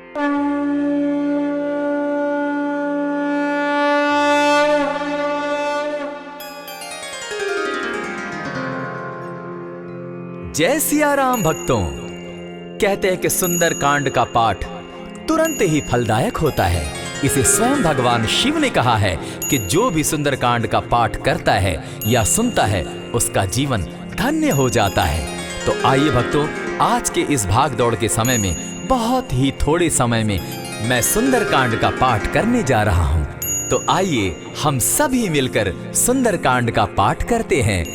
जय सिया राम भक्तों। कहते हैं कि सुंदर कांड का पाठ तुरंत ही फलदायक होता है। इसे स्वयं भगवान शिव ने कहा है कि जो भी सुंदर कांड का पाठ करता है या सुनता है उसका जीवन धन्य हो जाता है। तो आइए भक्तों, आज के इस भाग दौड़ के समय में बहुत ही थोड़े समय में मैं सुंदर कांड का पाठ करने जा रहा हूँ। तो आइए हम सभी मिलकर सुंदर कांड का पाठ करते हैं।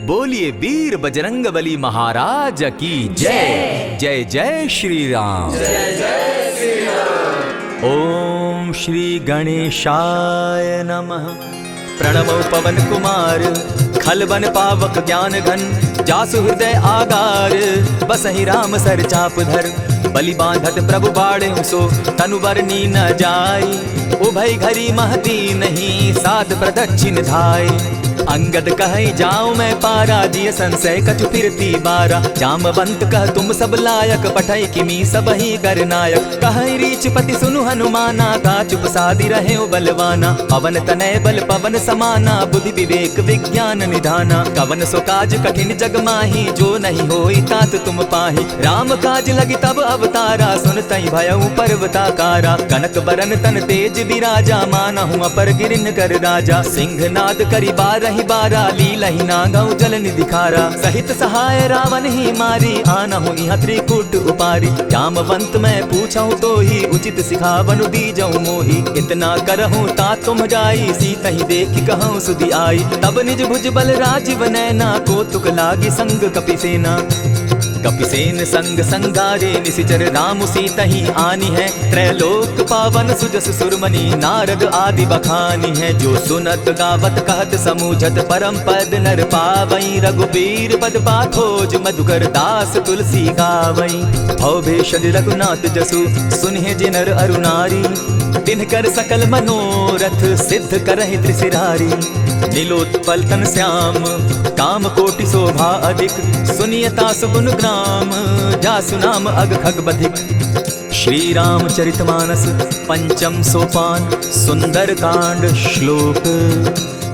बोलिए वीर बजरंगबली महाराज की जय। जय जय श्री राम। जय जय श्री राम। ओम श्री गणेशाय नमः। प्रणमो पवन कुमार खलबन पावक ज्ञान घन, जासु हृदय आगार बसहि राम सर चाप धर। बलि बांधत प्रभु बाढ़े सो तनु बरनी न जाय, उभय घरी महती नहीं साध प्रदक्षिण धाय। अंगद कहे जाऊं मैं पारा, जिय संशय कछु फिरती बारा। जामवंत कह तुम सब लायक, पठै किमी सब ही कर नायक। कहे रीच पति सुनु हनुमाना, का चुप सादी रहे बलवाना। पवन तनय बल पवन समाना, बुद्धि विवेक विज्ञान निधाना। कवन सो काज कठिन जग माही, जो नहीं होई तात तुम पाही। राम काज लगी तब अवतारा, सुनतई भयउ पर्वताकारा। कनक बरन तन तेज विराजा, मानहु अपर गिरिन कर राजा। सिंहनाद करि बारहि बारा, लीलहि नागौ जल निधिखारा। सहित सहाय रावण ही मारी, आनहु इह त्रिकूट उपारी। जामवंत मैं पूछऊं तो ही, उचित सिखावनु दीजऊं मोही। इतना करहूं ता तुम जाई, सीतहि देखि कहूं सुधि आई। तब निज भुज बल राजीव नैना, कौतुक लागी संग कपिसेना। कपिसेन संग संगारे, निशिचर राम सीतहि आनी है। त्रैलोक पावन सुजस सुरमणि, नारद आदि बखानी है। जो सुनत गावत कहत समूझत, परम पद नर पावई। रघुबीर पद पाखोज, मधुकर दास तुलसी गावई। भव भेषज रघुनाथ जसु, सुनिहे जिनर अरुणारी। तिनकर सकल मनोरथ, सिद्ध करहि त्रिशिरारी। नीलोत्पल तन श्याम, काम कोटि शोभा अधिक। सुनियता सुगुन ग्राम, जासु नाम अग खग बधिक। श्री रामचरितमानस पंचम सोपान, सुंदर कांड श्लोक।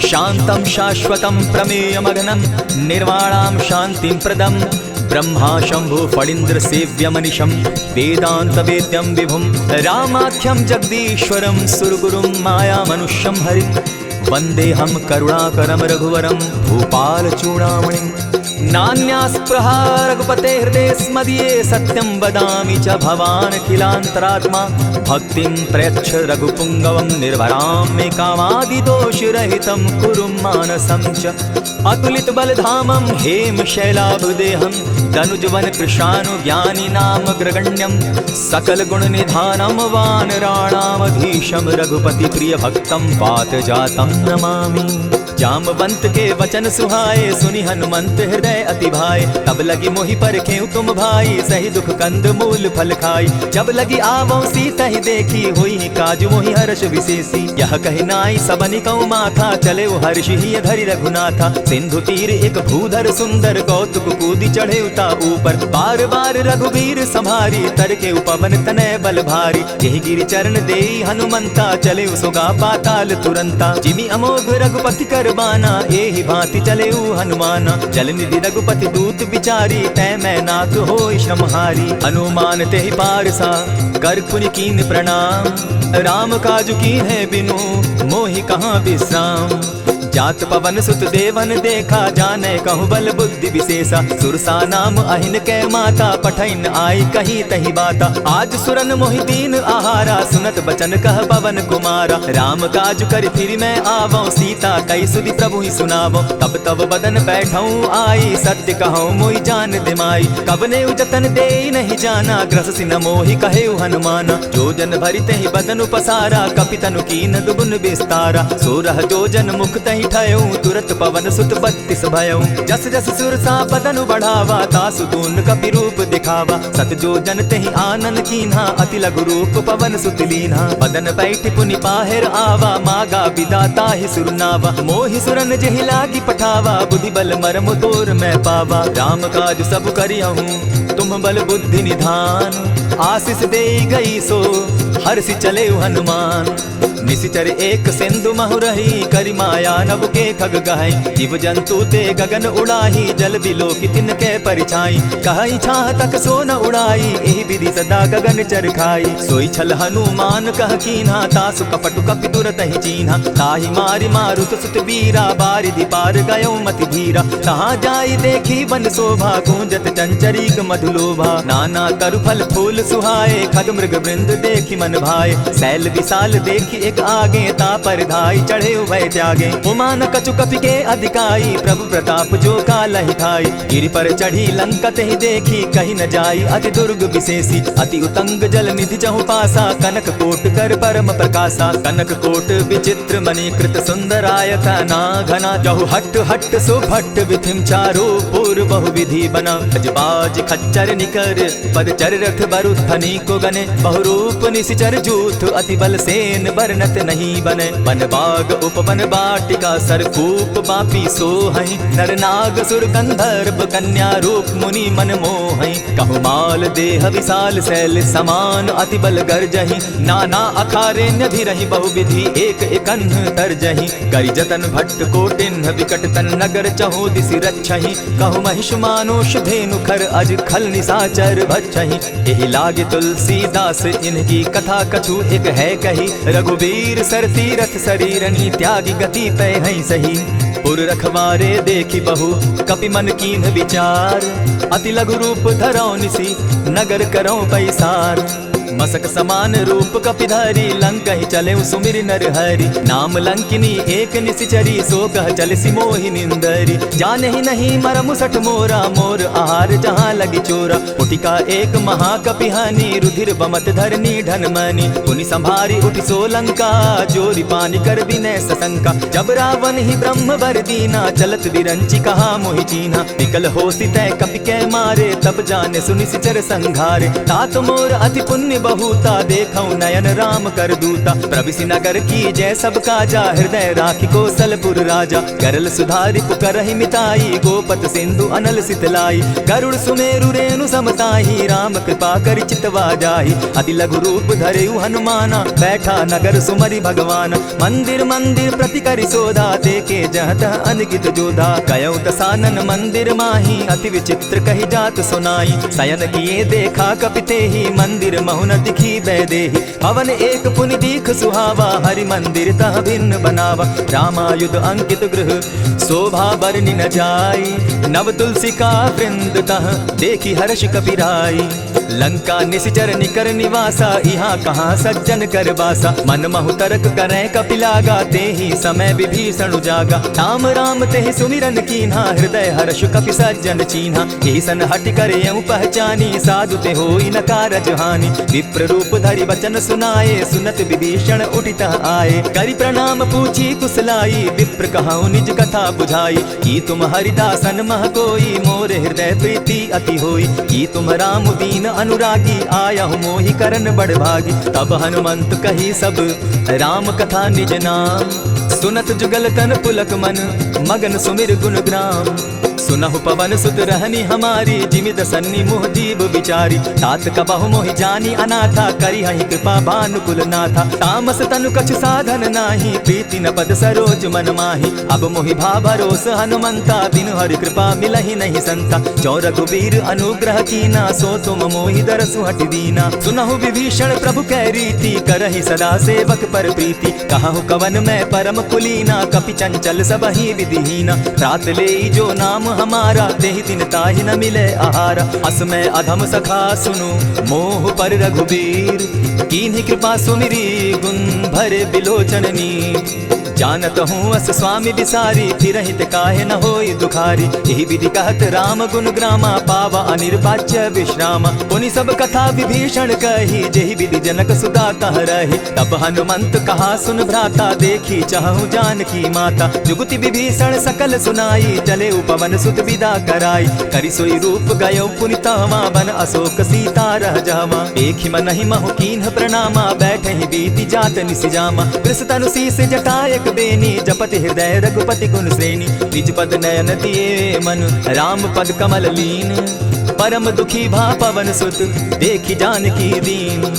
शांतम शाश्वतम प्रमेयमग्नं, निर्वाणां शांतिं प्रदम्। ब्रह्मा शंभु फणीन्द्र सेव्यमनिशं, वेदांत वेद्यं विभुं। रामाख्यं जगदीश्वरं, सुरगुरुं माया मनुष्यं हरिं। वन्देऽहं करुणाकरं रघुवरं, भूपाल चूडामणिम्। नान्यास्पृहा रघुपते हृदये स्मदीये, सत्यं वदामि च भवानखिलान्तरात्मा। भक्तिं प्रयच्छ रघुपुङ्गवं, निर्भरां मे कामादिदोषरहितं कुरु मानसं च। अतुलित बलधामं हेम शैलाभदेहं, तनुजवन कृशानु ज्ञानी नाम ग्रगण्यं। सकल गुण निधानं वानराणामधीशं, रघुपति प्रिय भक्तं वात जातं नमामि। जामवंत के वचन सुहाए, सुनि हनुमंत हृदय अति भाए। तब लगी मोहि परखेउ तुम भाई, सही दुख कंद मूल फल खाई। जब लगी आवो सीता ही देखी, हुई काजु मोहि हर्ष विशेषी। यह कहि नाई सबनि कौ माथा, चले हर्ष ही धरि रघुनाथा। सिंधु तीर एक भूधर सुंदर, कौतुक कूदि चढ़े उता ऊपर। बार बार रघुबीर संभारी, तरके पवन तनय बल भारी। यही गिरि चरण देई हनुमंता, चले सुगा पाताल तुरंता। जिमि अमोघ रघुपति कर बाना, एहि भांति चले हनुमाना। जल निधि रघुपति दूत विचारी, तै मैं नाथ होई श्रमहारी। हनुमान तेहि पारसा, कर पुनि कीन प्रणाम। राम काजु कीन है बिनु, मोहि कहाँ विश्राम। जात पवन सुत देवन देखा, जाने कहु बल बुद्धि विशेषा। सुरसा नाम अहिन कै माता, पठैन आई कही तही बाता। आज सुरन मोहि दीन आहारा, सुनत बचन कह पवन कुमारा। राम काज कर फिर मैं आवो, सीता कई सुधि प्रभु ही सुनावो। तब तब बदन बैठऊं आई, सत्य कहूं मोहि जान दिमाई। कवने जतन दे नहीं जाना, ग्रस सिन मोहि कहे हनुमाना। जो जन भरित ही बदन पसारा, कपितनु कीन दुगुन विस्तारा। सोरह जो जन मुख तहि ठयऊ, तुरत पवन सुत 32 भयऊ। जस जस सुरसा बदनु बढ़ावा, तासु दून कपि रूप दिखावा। सत जो जन तेहि आनन कीन्हा, अति लघु रूप पवन सुत लीन्हा। बदन बैठि पुनि पाहिर आवा, मागा विदाता ही सुरनावा। मोहि सुरन जेहि लागी पठावा, बुद्धि बल मरम तोर मैं पावा। राम काज सब करियहूँ, तुम तुम बल बुद्धि निधान, आशीष दे गई सो हर्षि चले हनुमान। निशिचर एक सिंधु महु रही, करि माया नभ के खग गहई। जीव जंतु ते गगन उड़ाही, जल बिलो की तिनके परिछाई। कहई छाह तक सो न उड़ाई, एहि विधि सदा गगन चर खाई। सोई छल हनुमान कह कीन्हा, तासु कपटु कपि तुरत ही चीन्हा। ताहि मारि मारुत सुत बीरा, बारिधि पार गयो मति धीरा। तहाँ जाई देखी वन शोभा, गूंजत चंचरीक मधुलोभा। नाना तरु फल फूल सुहाए, खग मृग वृंद देखी मन भाए। शैल विशाल देखी एक आगे, ता पर धाई चढ़े उभय त्यागे। उमान कछु कपि के अधिकाई, प्रभु प्रताप जो कालहि खाई। गिरि पर चढ़ी लंका तेहि देखी, कहीं न जाई अति दुर्ग विशेषी। अति उतंग जल निधि चहु पासा, कनक कोट कर परम प्रकाशा। कनक कोट विचित्र मणिकृत सुंदरायत ना घना। जहु हट हट सो भट्ट विधिम चारो पूर बहु विधि बना। अजबाज खच्चर निकर पद चर रथ बरुथनी को गने। बहुरूप निशिचर जूथ अति बल सेन बरनत नहीं बने। वन बाग उपवन बाटिका सरकूप बापी सोहई। नर नाग सुर गंधर्व कन्या रूप मुनि मन मोहई। कहु माल देह विशाल शैल समान, अति बल गर्जहि। नाना अखारे न्यधिरहि बहुविधि, एक एकन्ह तरजहि। करि जतन भट्ट कोटिन्ह विकट तन नगर, चहु दिसि रक्षहि। कहु महिष मानुष धेनु खर, अज खल निशाचर भक्षहि। एहि लागे तुलसीदास इनकी कथा, कछु एक है कही। रघुवीर सर तीरथ शरीरनी, त्यागी गति तय है सही। पुर रखवारे देखी बहु, कपि मन कीन्ह विचार। अति लघु रूप धरौ निसी, नगर करौ पैसार। मसक समान रूप कपिधारी, लंक ही चले सुमिर नर हरि। नाम लंकिनी एक निशिचरी, सो कह चल सी मोहि निंदरी। जाने ही नहीं मरम सठ मोरा, मोर आहार जहाँ लगी चोरा। उठिका एक महाकपिहानी, रुधिर बमत धरनी ढनमनी। पुनि संभारी उठि सो लंका, जोरी पानी कर विनय सशंका। जब रावण ही ब्रह्म बर दीना, चलत विरंचि कहा मोहि चीन्हा। निकल होसी तय कपि कै मारे, तब जाने सुनि निशिचर संघारे। तात मोर अति पुण्य बहुता, देखौ नयन राम कर दूता। प्रविशि नगर की जय सब काजा, हृदय राखी कौशलपुर राजा। करल सुधारि पुकरहि मिताई, गोपत सिंधु अनल सितलाई। गरुड़ सुमेरु रेणु समताही, राम कृपा करि चितवा जाहि। अति लघु रूप धरेउ हनुमाना, बैठा नगर सुमरि भगवान। मंदिर मंदिर प्रति करि सोधा, देखे जहत अनगित जोधा। कयौ दसानन मंदिर माही, अति विचित्र कहि जात सुनाई। शयन किए देखा कपि तेहि, मंदिर महुन दिखी बैदेही। हवन एक पुनि दीख सुहावा, हरि मंदिर तह भिन्न बनावा। रामायुध अंकित गृह, शोभा बरनि न जाई। नव तुलसी का वृंद तह, देखी हर्ष कपिराई। लंका निशिचर निकर निवासा, यहाँ कहाँ सज्जन कर बासा। मन महु तरक करें कपि लागा, तेहि समय विभीषण उजागा। राम राम तेहि सुमिरन कीन्हा, हृदय हर्ष कपि सज्जन चीन्हा। एहि सन हटि करे यूं पहचानी, साधु ते होई न कारज हानि। विप्र रूप धरि वचन सुनाए, सुनत विभीषण उठितः आए। करि प्रणाम पूछी कुशलाई, विप्र कहौ निज कथा बुझाई। की तुम हरिदासन मह कोई, मोर हृदय प्रीति अति होई। की तुम राम दीन अनुरागी, आयहु मोहि करन बड़ भागी। तब हनुमंत कही सब राम कथा निज नाम, सुनत जुगल तन पुलक मन, मगन सुमिर गुण ग्राम। सुनहु पवन सुत रहनी हमारी, जिमिद सन्नी मुह जीव विचारी। तात कबहु मोहि जानी अनाथा, करी हहि कृपा भानुकुल नाथा। तामस तनु कछु साधन नाही, प्रीति न पद सरोज मन माही। अब मोहि भा भरोस हनुमंता, बिनु हरि कृपा मिलहि नहीं संता। जो रघुवीर अनुग्रह कीना, सो तुम मोहि दरसु हटि दीना। सुनहु विभीषण प्रभु कै रीति, करहि सदा सेवक पर प्रीति। कहु कवन मैं परम कुलीना, कपि चंचल सबहि विधिहीना। रात ले जो नाम हमारा, तेहि दिन ताहि न मिले आहारा। अस में अधम सखा सुनु, मोह पर रघुबीर। कीन्ही कृपा सुमिरी, गुण भरे बिलोचन नीर। जानत हूँ अस स्वामी बिसारी, फिरहित काहे न होई दुखारी। यही विधि कहत राम गुण ग्रामा, पावा अनिर्वाच्य विश्रामा। पुनि सब कथा विभीषण कही, जेहि विधि जनक सुता तह रही। तब हनुमंत कहा सुन भ्राता, देखी चाहूँ जानकी माता। जुगति विभीषण सकल सुनाई, चले उपवन सुत विदा कराई। करि सोई रूप गयो पुनि तहवा, बन अशोक सीता रह जावा। देखि मनहि महु कीन्ह प्रणामा, बैठे ही बीति जात निसिजामा। कृष्ण शीस जटायक बेनी, जपति हृदय रघुपति गुण श्रेणी। निज पद नयन दिए मन, राम पद कमल लीन। परम दुखी भा पवन सुत देखी जानकी दीन।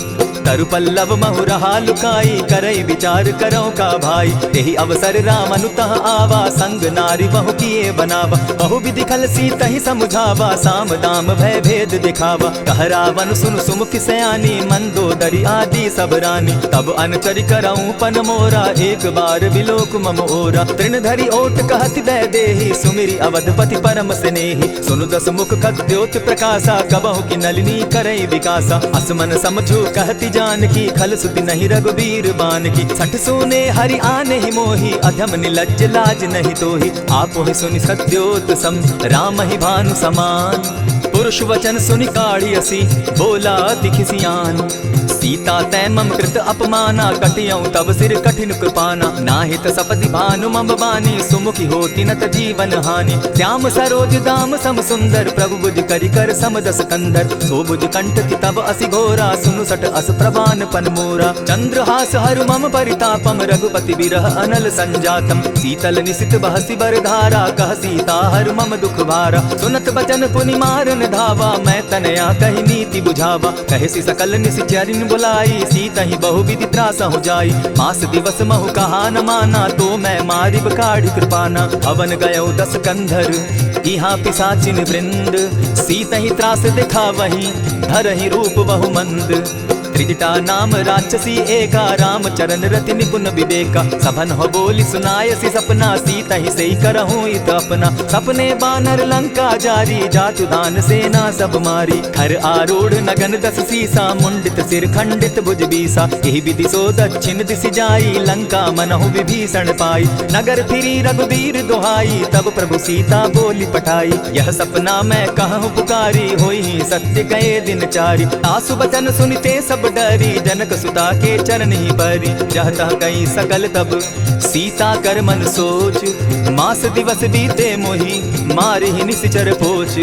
तरु पल्लव महु रहा लुकाई करई विचार करो का भाई। यही अवसर राम अनुतः आवा संग नारी बहु किए बनावा। बहु विधि खल सीता ही समझावा साम दाम भय भेद दिखावा। कह रावण सुन सुमुख सयानी मंदोदरी आदि सब रानी। तब अनचरि करऊं पन मोरा एक बार बिलोक मम ओरा। तृण धरि ओट कहति दय देहि सुमिरि अवधपति परम स्नेही। सुनु दस मुख खद्योत प्रकाशा कबहु की नलिनी करई विकासा। असमन समझो कहति जानकी खल सुति नहीं रघुबीर बान की। सठ सोने हरि आने ही मोही अधम निलज्ज लाज नहीं तोही। आप ही सुनि सत्योत सम राम ही भानु समान। पुरुष वचन सुनि काढ़ी असी बोला अति खिसियान। सीता तै मम कृत अपमाना कटियऊं तब सिर कठिन कृपाना। नाहित सपति भानु मम बानी सुमुखी होती नत जीवन हानि। श्याम सरोज दाम सम सुंदर प्रभु बुझ करि कर समदस कंदर। सो बुझ कंठ की तब असि घोरा सुनु सट अस प्रवान पन मोरा। चंद्रहास हरु मम परितापम रघुपति बिरह अनल संजातम। शीतल निशित बहसी बर धारा कह सीता हरु मम दुख भारा। सुनत बचन पुनि मारन धावा मैं तनया कही नीति बुझावा। कहसी सकल निशिचरिन बुलाई सीता ही बहु विधि त्रास हो जाई। मास दिवस महु कहा न माना तो मैं मारिब काढ़ी कृपाना। हवन गयो 10 कंधर यहाँ पिशाचिन वृंद। सीता ही त्रास दिखा वही धरहि रूप बहु मंद। त्रिजटा नाम राक्षसी एका राम चरण रति निपुण विवेका। सभन हो बोली सुनायसी सपना सीता ही सही करहूं इत अपना। सपने बानर लंका जारी जातु दान सेना सब मारी। खर आरूढ़ नगन 10 सीसा मुंडित सिर खंडित भुज बीसा। यही विधि सो दक्षिण दिशि जाई लंका मनहु विभीषण पाई। नगर फिरी रघुबीर दुहाई तब प्रभु सीता बोली पठाई। यह सपना मैं कहूँ पुकारी होई सत्य गए दिन चारी। आसु बचन सुनते सब डरी जनक सुता के चरण ही बरी। चाहता गई सकल तब सीता कर मन सोच। मास दिवस बीते मोही मारि ही निशिचर पोच।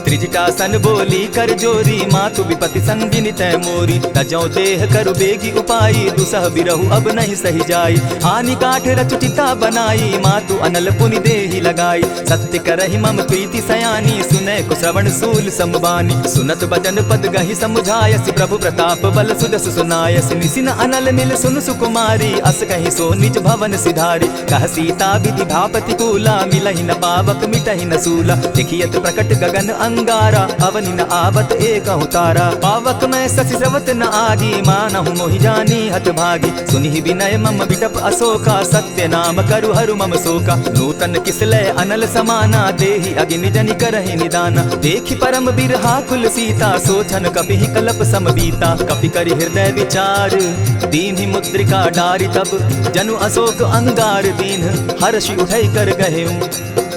त्रिजटा सन बोली कर जोरी मातु विपति संगिनी तै मोरी। तजौ देह करु बेगी उपाई दुसह बिरहु अब नहीं सही जाई। हानि काठ रच चिता बनाई मातु अनल पुनि देहि लगाई। सत्य करहि मम प्रीति सयानी सुनै को श्रवण सूल संबानी। सुनत बचन पद गहि समुझायसि प्रभु प्रताप बल सुदस सुनायसि। निसिन अनल मिल सुन सुकुमारी अस कहि सो निज भवन सिधारी। कह सीता विधि भापति कूला मिलहि न पावक मिटहि न सूला। देखियत प्रकट गगन अंगारा अवनि न आवत एकहु तारा। पावक मैं शशि स्रवत न आगी मानहु मोहि जानी हत भागी। सुनि विनय मम बिटप अशोका सत्य नाम करु हरु मम शोका। नूतन किसलय अनल समाना देहि अगिनि जनि करहि निदाना। देखि परम बिरहा कुल सीता सोचन कपिहि कलप सम बीता। कपि करि हृदय विचार दीन्हि मुद्रिका डारि तब जनु अशोक अंगार दीन हर्षि उठै कर गहेऊ।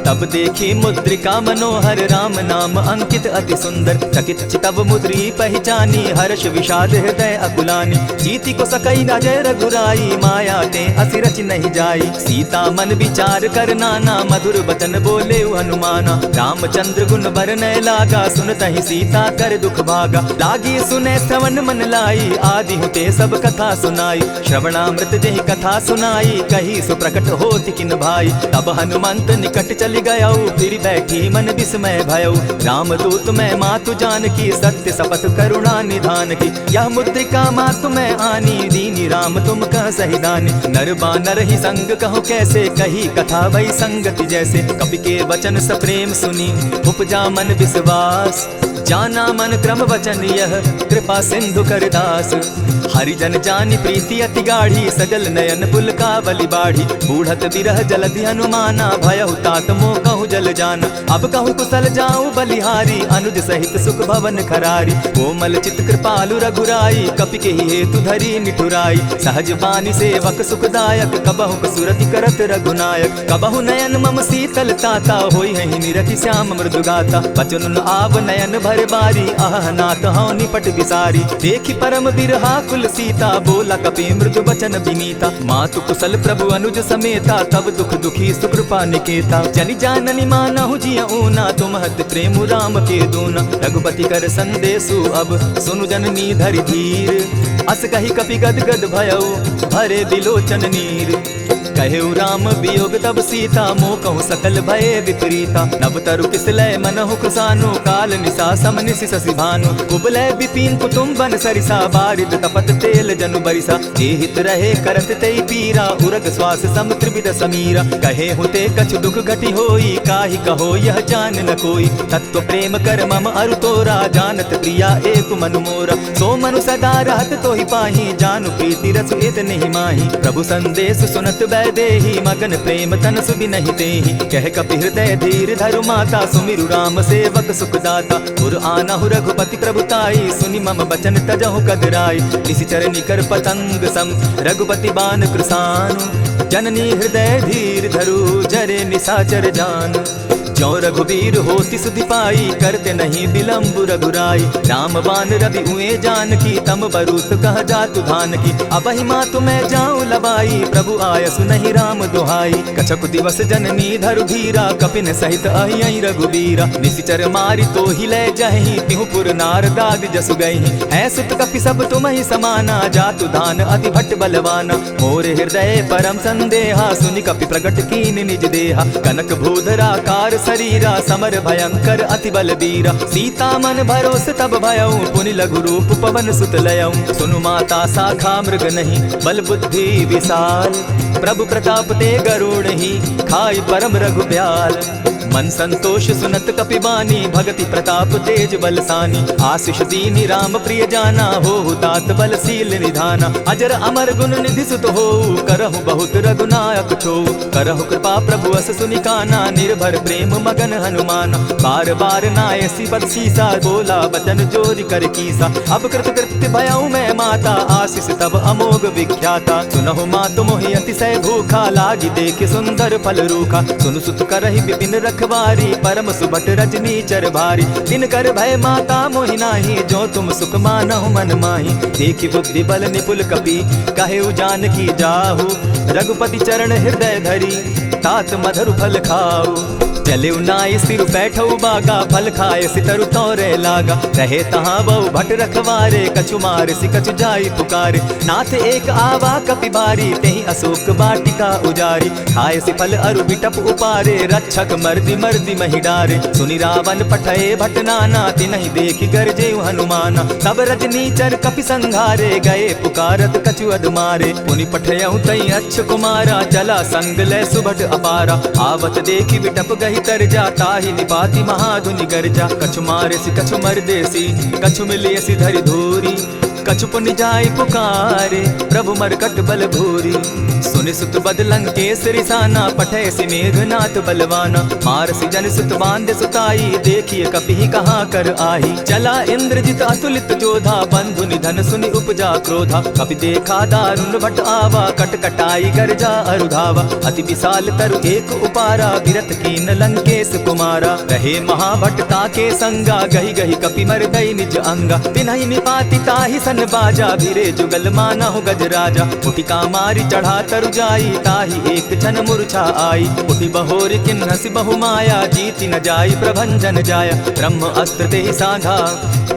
तब देखी मुद्रिका मनोहर राम नाम अंकित अति सुंदर। चकित चितव मुद्री पहचानी हर्ष विषाद हृदय अकुलानी। जीति को सकई न जय रघुराई माया ते असि रच नहीं जाई। सीता मन विचार कर नाना मधुर बचन बोले हनुमाना। रामचंद्र गुण बरनय लागा सुनतहि सीता कर दुख भागा। लागी सुने श्रवण मन लाई आदि हुते सब कथा सुनाई। श्रवणामृत जेहि कथा सुनाई कही सो प्रकट होति किन भाई। तब हनुमंत निकट चल गया फिर बैठी मन विस्मय भयो। रामदूत मैं मातु जानकी सत्य शपथ करुणा निधान की। यह मुद्रिका मातु मैं आनी दीनी राम तुम कह सही दानी। नर बानर ही संग कहो कैसे कही कथा वही संगति जैसे। कपि के वचन सप्रेम सुनी उपजा मन विश्वास। जाना मन क्रम वचन यह कृपा सिंधु कर दास। हरिजन जानी प्रीति अति गाढ़ी सजल नयन पुल का बलि बाढ़ी। बूढ़त बिरह जलधि हनुमाना भयहु तात मोह कहूँ जल जाना। अब कहूँ कुशल जाऊँ बलिहारी अनुज सहित सुख भवन खरारी। कोमल चित कृपालु रघुराई कपि के हेतु धरी निठुराई। सहज बानी सेवक सुखदायक कबहु सुरति करत रघुनायक। कबहु नयन मम शीतल ताता होई है निरखि श्याम मृदु गाता। बचन आव नयन भर बारी आह नाथ हौ निपट बिसारी। देखि परम बिरहा कुल सीता बोला कपि मृदु बचन विनीता। मातु कुशल प्रभु अनुज समेता तब दुख दुखी सुकृपा निकेता। जनि जाननि मानहु जिय ऊना तुम हत प्रेम राम के दूना। रघुपति कर संदेशु अब सुनु जननी धरि धीर। अस कहि कपि गद गद भयउ भरे बिलोचन नीर। कहे राम वियोग तब सीता मोह कहूँ सकल भये विपरीता। नव तरु किसलय मनहु कृसानु काल निशा सम निशि शशि भानु। कुबलय विपिन कुटुम्बन सरिसा बारिद तपत तेल जनु बरिसा। जे हित रहे करत तेई पीरा उरग श्वास सम त्रिविध समीरा। कहे हुते कछु दुख घटी होई काहि कहो यह जान न कोई। तत्व प्रेम कर मम अरु तोरा जानत प्रिया एक मनु मोरा। सो मनु सदा रहत तो ही पाही जानु प्रीति रस एत नहीं माही। प्रभु संदेश सुनत बैदेही मगन प्रेम तन सुबि नहीं तेहि। कह कपि हृदय धीर धरु माता सुमिरु राम सेवक सुखदाता। पुर आनहु रघुपति प्रभुताई सुनि मम बचन तजहु कदराई। निशिचर निकर पतंग सम रघुपति बान कृसानु। जननी हृदय धीर धरु जरे निशाचर जान। जो रघुबीर होति सुधि पाई करते नहीं विलम्ब रघुराई। राम बान रवि उए जान की तम बरूत कह जातु धान की। अबहि मातु मैं जाऊं लबाई प्रभु आयसु नहीं राम दुहाई। कछक दिवस जननी धरु धीरा कपिन सहित अहियं रघुबीरा। निशिचर मारि तो ही ले जहि तिहु पुर नारदादि जसु गहि। है सुत कपि सब तुम ही समाना जातु धान अति भट्ट बलवाना। मोर हृदय परम संदेहा सुनि कपि प्रगट कीन निज देहा। कनक भूधरा कार शरीरा समर भयंकर अति बलबीरा। सीता मन भरोस तब भयऊ पुनि लघु रूप पवन सुत लयऊ। सुनु माता शाखा मृग नहीं बल बुद्धि विशाल। प्रभु प्रताप ते गरुड़ ही खाई परम रघु ब्याल। मन संतोष सुनत कपि बानी भगति प्रताप तेज बलसानी। आशीष दीनि राम प्रिय जाना हो तात बलशील निधाना। अजर अमर गुण निधि सुत हो करहु बहुत रघुनायक छो। करहु कृपा प्रभु अस सुनि काना निर्भर प्रेम मगन हनुमाना। बार बार नायसी बदसीसा बोला बचन जोरि कर कीसा। अब कृत कृत्य भयऊ मैं माता आशीष तब अमोघ विख्याता। सुनहु मातु मोहि अतिशय भूखा लागी देख सुंदर फल रूखा। सुनु सुत करहि विपिन रखवारी परम सुबट रजनी चर भारी। दिन कर भय माता मोहि नाही जो तुम सुख मानहु मन माही। देखि बुद्धि बल निपुल कपि कहे जानकी जाहु। रघुपति चरण हृदय धरी तात मधुर फल खाऊ। चले नाई सिर बैठऊ बागा फल खाए सितरु तोरे लागा। रहे तहाँ बहु भट रखवारे कछु मार सि कछु जाई पुकारे। नाथ एक आवा कपि बारी तेहि अशोक बाटिका उजारी। खाए सि फल अरु बिटप उपारे रक्षक मर्दि मर्दि महि डारे। सुनि रावण पठये भट नाना तिनहि देखि गरजे हनुमाना। तब रजनी चर कपि संघारे गए पुकारत कछु अधमारे। पुनि पठयऊ तई अच्छ कुमारा चला संग लय सुभट अपारा। आवत देखि बिटप गहि तर जाता ही निपाति महाधुनि गर्जा। कछु मारेसी कछु मर्देसी कछु मिलियसी धरि धूरी। कछु पुनि जाय पुकारे प्रभु मरकट बल भूरी। सुनि सुत बद लंकेश रिसाना पठयसि मेघनाथ बलवाना। मारसि जन सुत बांधे सुताई देखिए कपि कहाँ कर आही। चला इंद्रजित अतुलित जोधा बंधु निधन सुनि उपजा क्रोधा। कपि देखा दारुण भट आवा कटकटाई गर्जा अरुधावा। अति विशाल तरु एक उपारा विरत कीन लंकेश कुमारा। रहे महाभट ताके संगा गहि गहि कपि मर गई निज अंगा। तिन्हि निपाति ताहि सन बाजा भिरे जुगल मानहु गजराजा। उठिका मारी चढ़ा तरु जाई ताहि एक छन मूर्छा आई। उठि बहोर किन्हसि बहु माया जीति न जाई प्रभंजन जाया। ब्रह्म अस्त्र तेहि साधा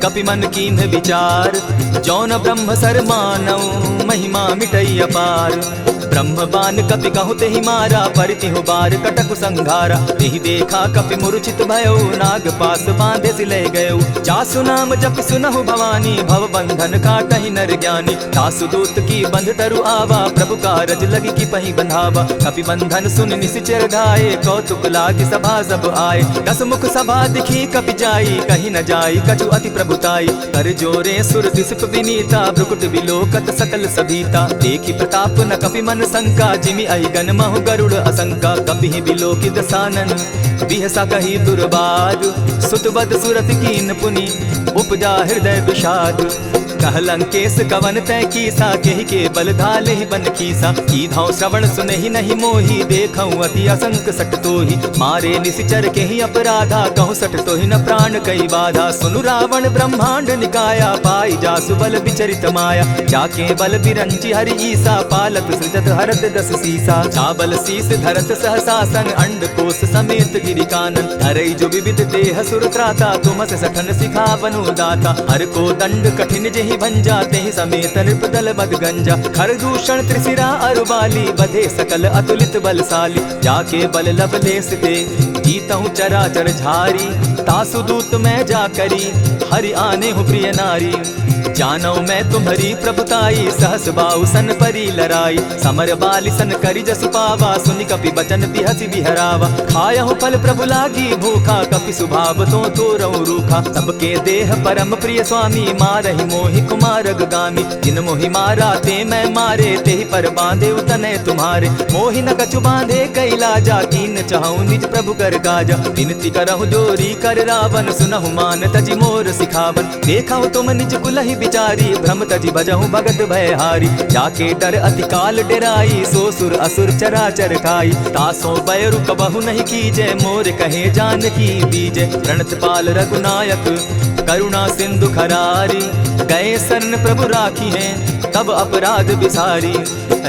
कपि मन कीन्ह विचार। जौन ब्रह्म सर मानऊ महिमा मिटई अपार। ब्रह्म बान कपि कहु तेहि मारा परितिहु बार कटक संघारा। तेहि देखा कपि मूर्छित भयऊ नाग पास बांधे सिले गयऊ। जासु नाम जपि सुनहु भवानी भव बंधन काटहि नर ज्ञानी। दासु दूत की बंध तरु आवा प्रभु कारज लगी की पहि बंधावा। कपि बंधन सुन निशिचर धाये कौतुक लागी सभा सब आए। दस मुख सभा दिखी कपि जाई कहीं न जाई कछु अति प्रभुताई। कर जोरे सुर दिसप विनीता भ्रुकुट विलोकत सकल सभीता। देखि प्रताप न कपि मन शंका जिमि अहिगन महु गरुड़ असंका। कपि विलोकित सानन बिहसा कही दुर्बाद। सुतबद सुरत कीन पुनि उपजा हृदय विषाद। कह लंकेश कवन तय कीसा केहि के बल धाले ही बन कीसा। कीधौ श्रवण सुनहि नहीं मोही देखऊं अति असंक सट तोहि। मारे निशिचर केहि अपराधा कहु सट तोहि न प्राण कई बाधा। सुनु रावण ब्रह्मांड निकाया पाई जासु बल विचरित माया। जाके बल बिरंची हरि ईसा पालत सृजत हरत दस सीसा। चाबल शीस धरत सहसासन अंड कोश समेत गिरि कानन। धरई जो विविध देह सुर त्राता तुमस सठन सिखा बनु दाता। हर को दंड कठिन जेहि ही भंजा तेहि समेत नृपदल मद गंजा खरदूषण त्रिशिरा अरुबाली बधे सकल अतुलित बलशाली जाके बल लवलेस दे जीतहु चराचर झारी तासु दूत मैं जा करी हरि आने हूँ प्रिय नारी जानो मैं तुम्हारी प्रभुताई सहस बाहु सन परी लराई समर बाली सन करी जसु पावा सुनि कपि बचन बिहसी बिहरावा खायहु फल प्रभु लागी भूखा कपि सुभाव तो रहु रूखा सबके देह परम प्रिय स्वामी मारहि मोहि कुमारग गामी जिन मोहि मारा ते मैं मारे तेहि पर बांधे उतने तुम्हारे मोहि न कछु बांधे कैलाजा कीन चाहूं निज प्रभु कर काजा विनती करहु जोरी कर रावण सुनहु मान तजी मोर सिखावन देखहु तुम निज कुलहि बिचारी भ्रम तजी भजहु भगत भयहारी जाके डर अति काल डेराई सो सुर असुर चराचर खाई तासो बैरु कबहु नहीं कीजे मोर कहे जानकी बीजे प्रणत पाल रघुनायक करुणा सिंधु खरारी गए शरण प्रभु राखी हैं तब अपराध बिसारी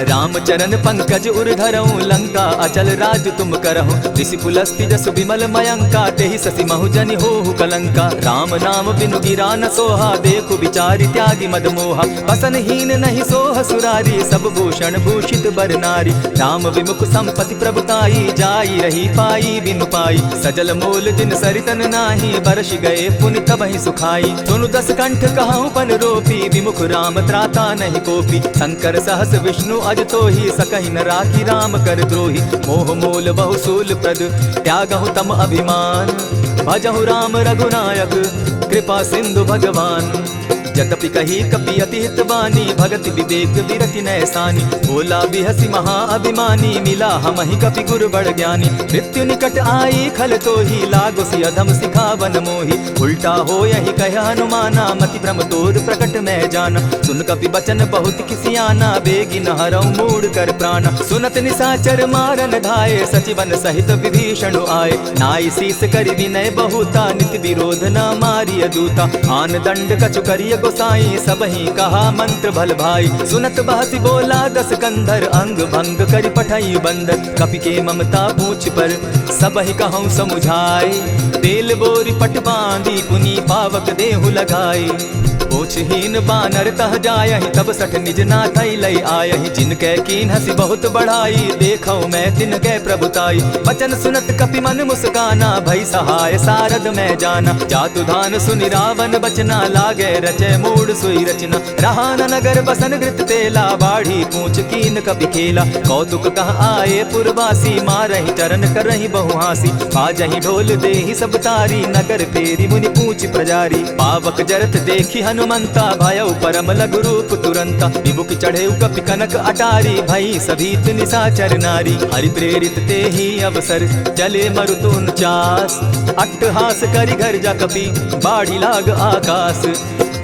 रामचरण पंकज उर धरऊं लंका अचल राज तुम करहु ऋषि पुलस्ति जस विमल मयंका तेहि ससि महुजनि होहु कलंका राम नाम बिनु गिरा न सोहा देखु बिचारी त्यागी मद मोहा बसन हीन नहीं सोह सुरारी सब भूषण भूषित बर नारी राम विमुख संपत्ति प्रभुताई जाई रही पाई बिनु पाई सजल मोल जिन सरितन नाही बरस गए पुनि तबहि सुखाई सुनु दस कंठ कहाऊं पन रोपी विमुख राम त्राता नहीं कोपी शंकर सहस विष्णु अज तो ही सकहि न राखी राम कर द्रोही मोह मोल बहुसूल प्रद त्यागहु तम अभिमान भजहु राम रघुनायक कृपा सिंधु भगवान जदपि कही कपि अति हितवानी भगति विवेक विरति नैसानी बोला बिहसी महा अभिमानी मिला हमहि कपि गुरु बड़ ज्ञानी मृत्यु निकट आई खल तो ही लागो सि अधम सिखावन मोही उल्टा हो यही कह हनुमाना मति भ्रम तोर प्रकट मैं जाना सुन कपि बचन बहुत किसियाना बेगी न हरऊ मूड कर प्राण सुनत निसाचर मारन धाये सचिवन सहित विभीषण आए नाई शीस करि विनय बहुता नित विरोध न मारिय दूता आन दंड कछु करिय गोसाई सबहि कहा मंत्र भल भाई सुनत बहसी बोला दस कंधर अंग भंग कर पठाई बंदर कपि के ममता पूछ पर सबहि कहूँ समुझाए तेल बोरी पट बांधी पुनी पावक देहु लगाई पूछहीन बानर तह जायहि तब सठ निज नाथ लई आयहि जिनके कीन हसी बहुत बढ़ाई देखो मैं तिनके प्रभुताई वचन सुनत कपि मन मुस्काना भई सहाय सारद मैं जाना जातु धान सुनि रावण बचना लागे रचे मूड सुई रचना रहा न नगर बसन घृत तेला बाढ़ी पूछ कीन कपि खेला कौतुक कह आए पुरवासी मारहि चरण करहि बहु हासी बाजहि ढोल देहि सब तारी नगर फेरी मुनि पूछ प्रजारी पावक जरत देखी हनुमंता भयउ परम लघु रूप तुरंता विमुख चढ़े कपि कनक अटारी भई सभीत निशाचर नारी हरि प्रेरित ते ही अवसर चले मरुतुन चास अट्टहास करि घर जा कपि बाढ़ी लाग आकाश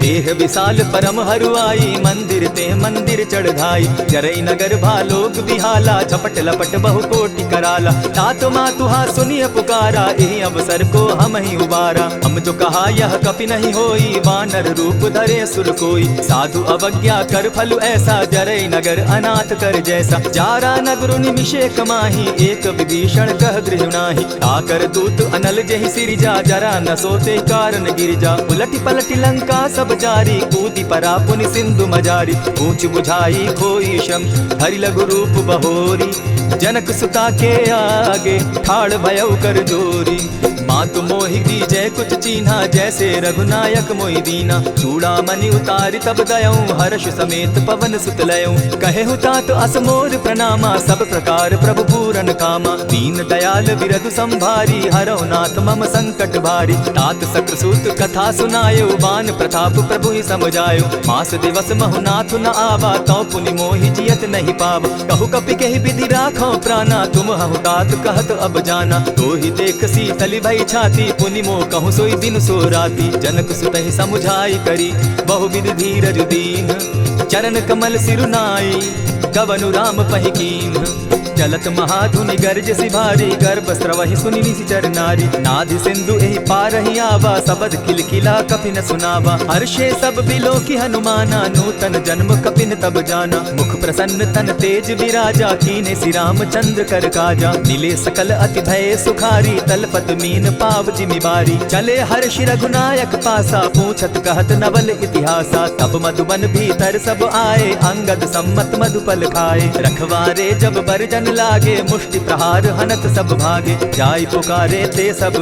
देह विशाल परम हरुआई मंदिर ते मंदिर चढ़ाई जरई नगर भालोक बिहाला झपट लपट बहु कोटि कराला तात मातुहा सुनिय पुकारा यही अवसर को हम ही उबारा हम जो कहा यह कपि नहीं होई वानर रूप धरे सुर कोई साधु अवज्ञा कर फल ऐसा जरई नगर अनाथ कर जैसा जारा नगरु निमिषे कमाही एक विभीषण कह गृह नाही आकर दूत अनल जहि सिरिजा जरा न सोते कारण गिरिजा उलटि पलटि लंका सब जारी कूदी परा पुनि सिंधु मजारी पूछ बुझाई खोई शम हरि लघु रूप बहोरी जनक सुता के आगे ठाड़ भयउ कर जोरी मातु मोहि दीजै कुछ चीन्हा जैसे रघुनायक मोहि दीना चूड़ामणि उतारि तब दयऊं हर्ष समेत पवन सुत लयऊं कहे तात असमोर प्रणामा सब प्रकार प्रभु पूरन कामा दीन दयाल बिरधु संभारी हरौ नाथ मम संकट भारी तात सक्रसूत कथा सुनायो बान प्रताप प्रभु ही समझायो मास दिवस महु नाथ न आवा तौ पुनि मोहि जियत नहीं पाव कहु कपि कहि विधि राखो प्राणा तुम हहु तात कहत अब जाना तो ही देख शीतली भई छाती पुनि मो कहूँ सोई दिन सो राती जनक सुतहि समुझाई करी बहु विधि धीरज दीन चरण कमल सिरुनाई कवनु राम पहिकीन चलत महाधुनि गर्जसि भारी, गर्भ स्रवहि सुनि निशिचर नारी। नादि सिंधु एहि पारहि आवा, सबद खिलखिला कपिन सुनावा। हर्षे सब बिलोकी हनुमाना, नूतन जन्म कपिन तब जाना। मुख प्रसन्न तन तेज विराजा, कीने श्री रामचंद्र कर काजा। मिले सकल अति भय सुखारी, तलपत मीन पाव जिमि बारी। चले हर्ष रघुनायक पासा, पूछत कहत नवल इतिहासा। तब मधुबन भीतर सब आए, अंगद सम्मत मधुपल खाए। रखवारे जब बरजन लागे, मुष्टि प्रहार हनत सब भागे। जाय पुकारे ते सब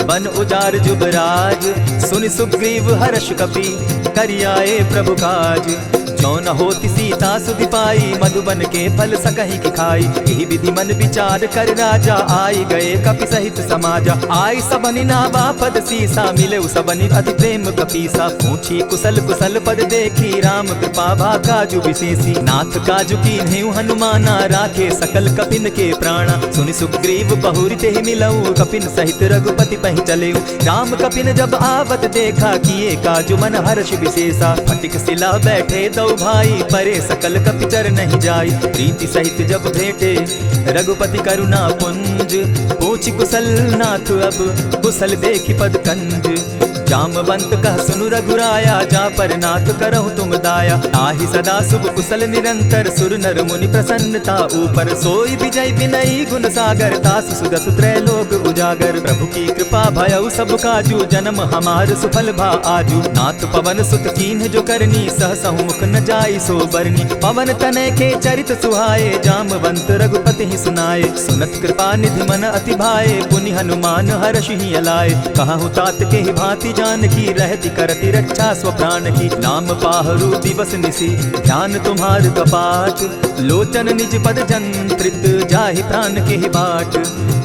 बन उजार जुबराज, सुनि सुग्रीव हर्ष कपि करियाए प्रभु काज। जो न होती सीता सुधि पाई, मधुबन के फल सकहि की खाई। यही विधि मन विचार कर राजा, आई गए कपि सहित समाजा। आई सबनि नावा पद सीसा, मिले सबनि अति प्रेम कपीसा। पूछी कुशल कुशल पद देखी, राम कृपा भा काजु विशेषी। नाथ काजु कीन्हेउ हनुमाना, राखे सकल कपिन के प्राणा। सुनि सुग्रीव बहुरि तेहि मिलऊ, कपिन सहित रघुपति पहि चलेऊ। राम कपिन जब आवत देखा, किए काजु मन हर्ष विशेषा। फटिक सिला बैठे दो भाई, परे सकल कपिचर नहीं जाई। प्रीति सहित जब भेटे रघुपति करुणा पुंज, पूछि कुशल नाथ अब कुशल देखि पद कंज। जामवंत कह सुनु रघुराया, जा पर नाथ करहु तुम दाया। ताहि सदा शुभ कुशल निरंतर, सुर नर मुनि प्रसन्नता ऊपर। सोई विजय विनयी गुण सागर, तासु सुदसु त्रैलोक उजागर। प्रभु की कृपा भयउ सब काजू, जन्म हमार सुफल भा आजू। नाथ पवन सुत कीन्ह जो करनी, सहसहु मुख न जाई सो बरनी। पवन तनय के चरित सुहाए, जामवंत रघुपति ही सुनाए। सुनत कृपा निधि मन अति भाए, पुनि हनुमान हर्ष ही अलाए। कहु तात के ही भांति जानकी, रहती करती रक्षा स्वप्राण की। नाम पाहरु दिवस निसी, ध्यान तुम्हार कपाट। लोचन निज पद जंत्रित, जाहि प्राण के ही बाट।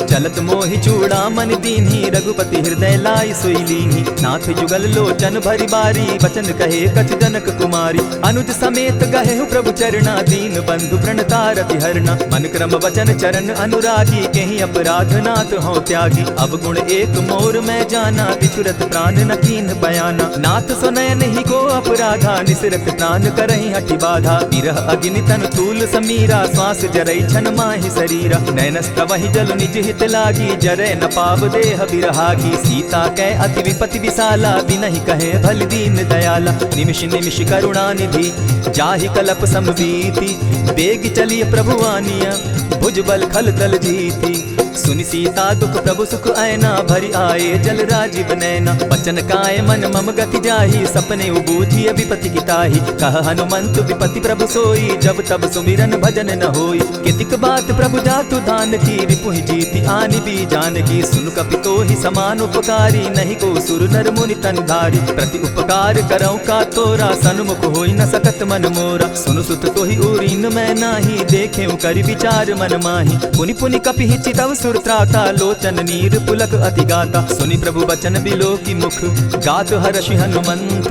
चलत मोहि चूड़ामणि दीन्ही, रघुपति हृदय लाई सोई लीन्ही। नाथ जुगल लोचन भरि बारी, बचन कहे कछ जनक कुमारी। अनुज समेत गहेहु प्रभु चरणा, दीन बंधु प्रणतारति हरना। मन क्रम वचन चरण अनुरागी, केहि अपराध नाथ हो त्यागी। अब गुण एक मोर मैं जाना, बिछुरत प्राण न कीन्ह बयाना। नाथ सुनयन ही को अपराधा, निसरत प्राण करहि हठि बाधा। विरह अग्नि तन तूल समीरा, श्वास जरई छन माहि शरीरा। नैनस्तवहि जल निज हित लागी, जरै न पाव देह बिरहागी। सीता कै अति विपति विशाला, बिनहि कहे भल दीन दयाला। निमिष निमिष करुणा निधि, जाहि कलप समबीति। बेग चलिय प्रभु आनिया, भुजबल खल तल जीती। सुनि सीता दुख प्रभु सुख ऐना, भरि आए जल राजीव नैना। बचन काय मन मम गति जाहि, सपने उबूझिय विपति किताहि। कह हनुमंत विपति प्रभु सोई, जब तब सुमिरन भजन न होई। कितिक बात प्रभु जातु दान की, रिपुहि जीति आनि भी जानकी। सुन कपि तोहि समान उपकारी, नहीं को सुर नर मुनि तन धारी। प्रति उपकार करौ का तोरा, सन्मुख होई न सकत मन मोरा। सुनु सुत तोहि उरीन मैं नाही, देखेउ करि विचार मन माही। पुनि पुनि कपि हिचितव सुर त्राता, लोचन नीर पुलक अति गाता। सुनि प्रभु बचन बिलो की मुख, गात हर्षि हनुमंत।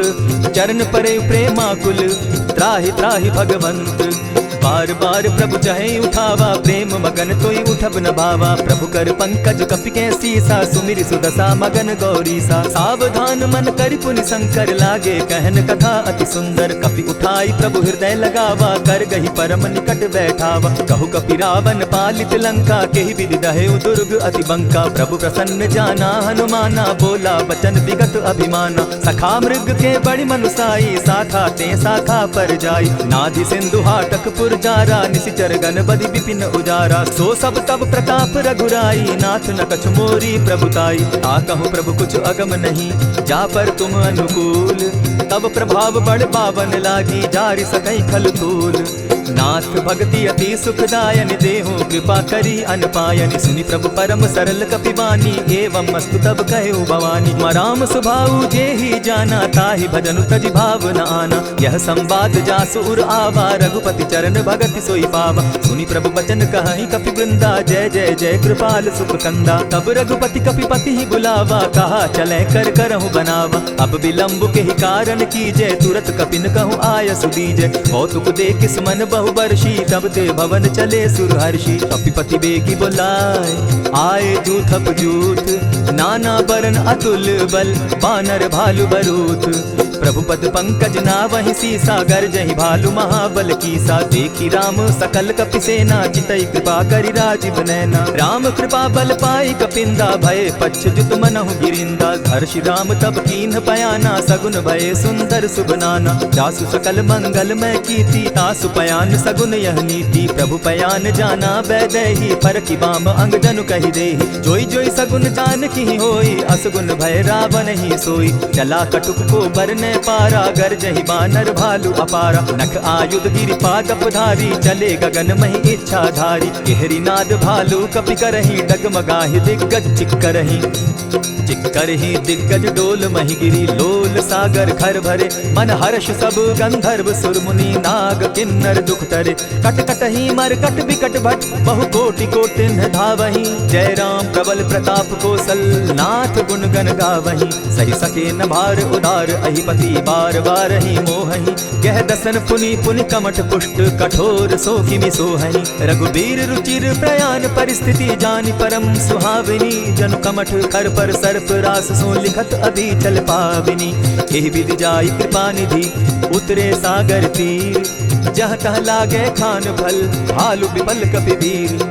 चरण परे प्रेमाकुल, त्राहि त्राहि भगवंत। बार बार प्रभु चहे उठावा, प्रेम मगन तोई उठब न भावा। प्रभु कर पंकज कपि के सीसा, सुमिरि सुदशा मगन गौरीसा। सावधान मन करि पुनि शंकर, लागे कहन कथा अति सुंदर। कपि उठाई प्रभु हृदय लगावा, कर गही परम निकट बैठावा। कहु कपि रावण पालित लंका, केहि विधि दहेउ दुर्ग अति बंका। प्रभु प्रसन्न जाना हनुमाना, बोला बचन विगत अभिमाना। सखा मृग के बड़ि मनुसाई, साखा ते साखा पर जाई। नाधि सिंधु हाटक पुर जारा, निशिचर गण बदि विपिन उजारा। सो सब तब प्रताप रघुराई, नाथ न कछु मोरी प्रभुताई। आकहु प्रभु कुछ अगम नहीं, जा पर तुम अनुकूल। तब प्रभाव बड़ पावन लागी, जारि सकई खल तूल। नाथ भक्ति अति सुखदायनि, देहु कृपा करी अनपायनि। सुनि प्रभु परम सरल कपिवानी, एवं मस्तु तब कहु भवानी। मराम सुभाऊ जे ही जाना, ताहि भजनु तजि भाव न आना। यह संवाद जासु उर आवा, रघुपति चरण भगति सोई पावा। सुनि प्रभु बचन कहहि कपि वृंदा, जय जय जय कृपाल सुख कंदा। तब रघुपति कपिपति ही बुलावा, कहा चले कर करहु बनावा। अब विलंब के ही कारण कीजय, तुरत कपिन कहु आय सुदीजय। कौतुक देख सुमन बहु बर्षी, तब ते भवन चले सुरहर्षि। कपिपति बेगी बोलाए, आए जूथप जूथ, नाना बरन अतुल बल बानर भालु बरूथ। प्रभु पद पंकज नावहि सीसा गर्जहि भालु महाबल कीसा। देखी राम सकल कपि सेना चितई कृपा करि राजीव नैना। राम कृपा बल पाई कपिंदा भय पच्छ जुत मनहु गिरिंदा। हर्षि राम तब कीन्ह पयाना सगुन भय सुंदर शुभ नाना। जासु सकल मंगल मैं कीर्ति तासु पयान सगुन यह नीति। प्रभु पयान जाना बैदेही परखि बाम अंग जनु कहि देहि। जोई जोई सगुन जान की होई असगुन भय रावण ही सोई। चला कटुक को बरने पारा गर्जहि बानर भालु अपारा। नख आयुध गिरि पादप धारी चले गगन महि इच्छा धारी। केहरी नाद भालु कपि करहि डगमगाहि दिग्गज चिक्करहि। चिक्करहि दिग्गज डोल महि गिरी लोल सागर घर भरे। मन हर्ष सब गंधर्व सुर मुनि नाग किन्नर दुख तरे। कट कटहि मरकट बिकट भट बहु कोटि कोटिन्ह धावहि। जय राम प्रबल प्रताप कौशल नाथ गुण गण गावहि। सहि सके न भार उदार अहिपति बार बार ही मोहहि। गह दसन पुनि पुनि कमठ पुष्ट कठोर सो किमि सोहहि। रघुबीर रुचिर प्रयाण परिस्थिति जानि परम सुहाविनी। जनु कमठ खर पर सर्प रास सो लिखत अभी चल पाविनी। एहि विधि जाई कृपा निधि उतरे सागर तीर। जह तह लागे खान भल भालु विपल कपि वीर।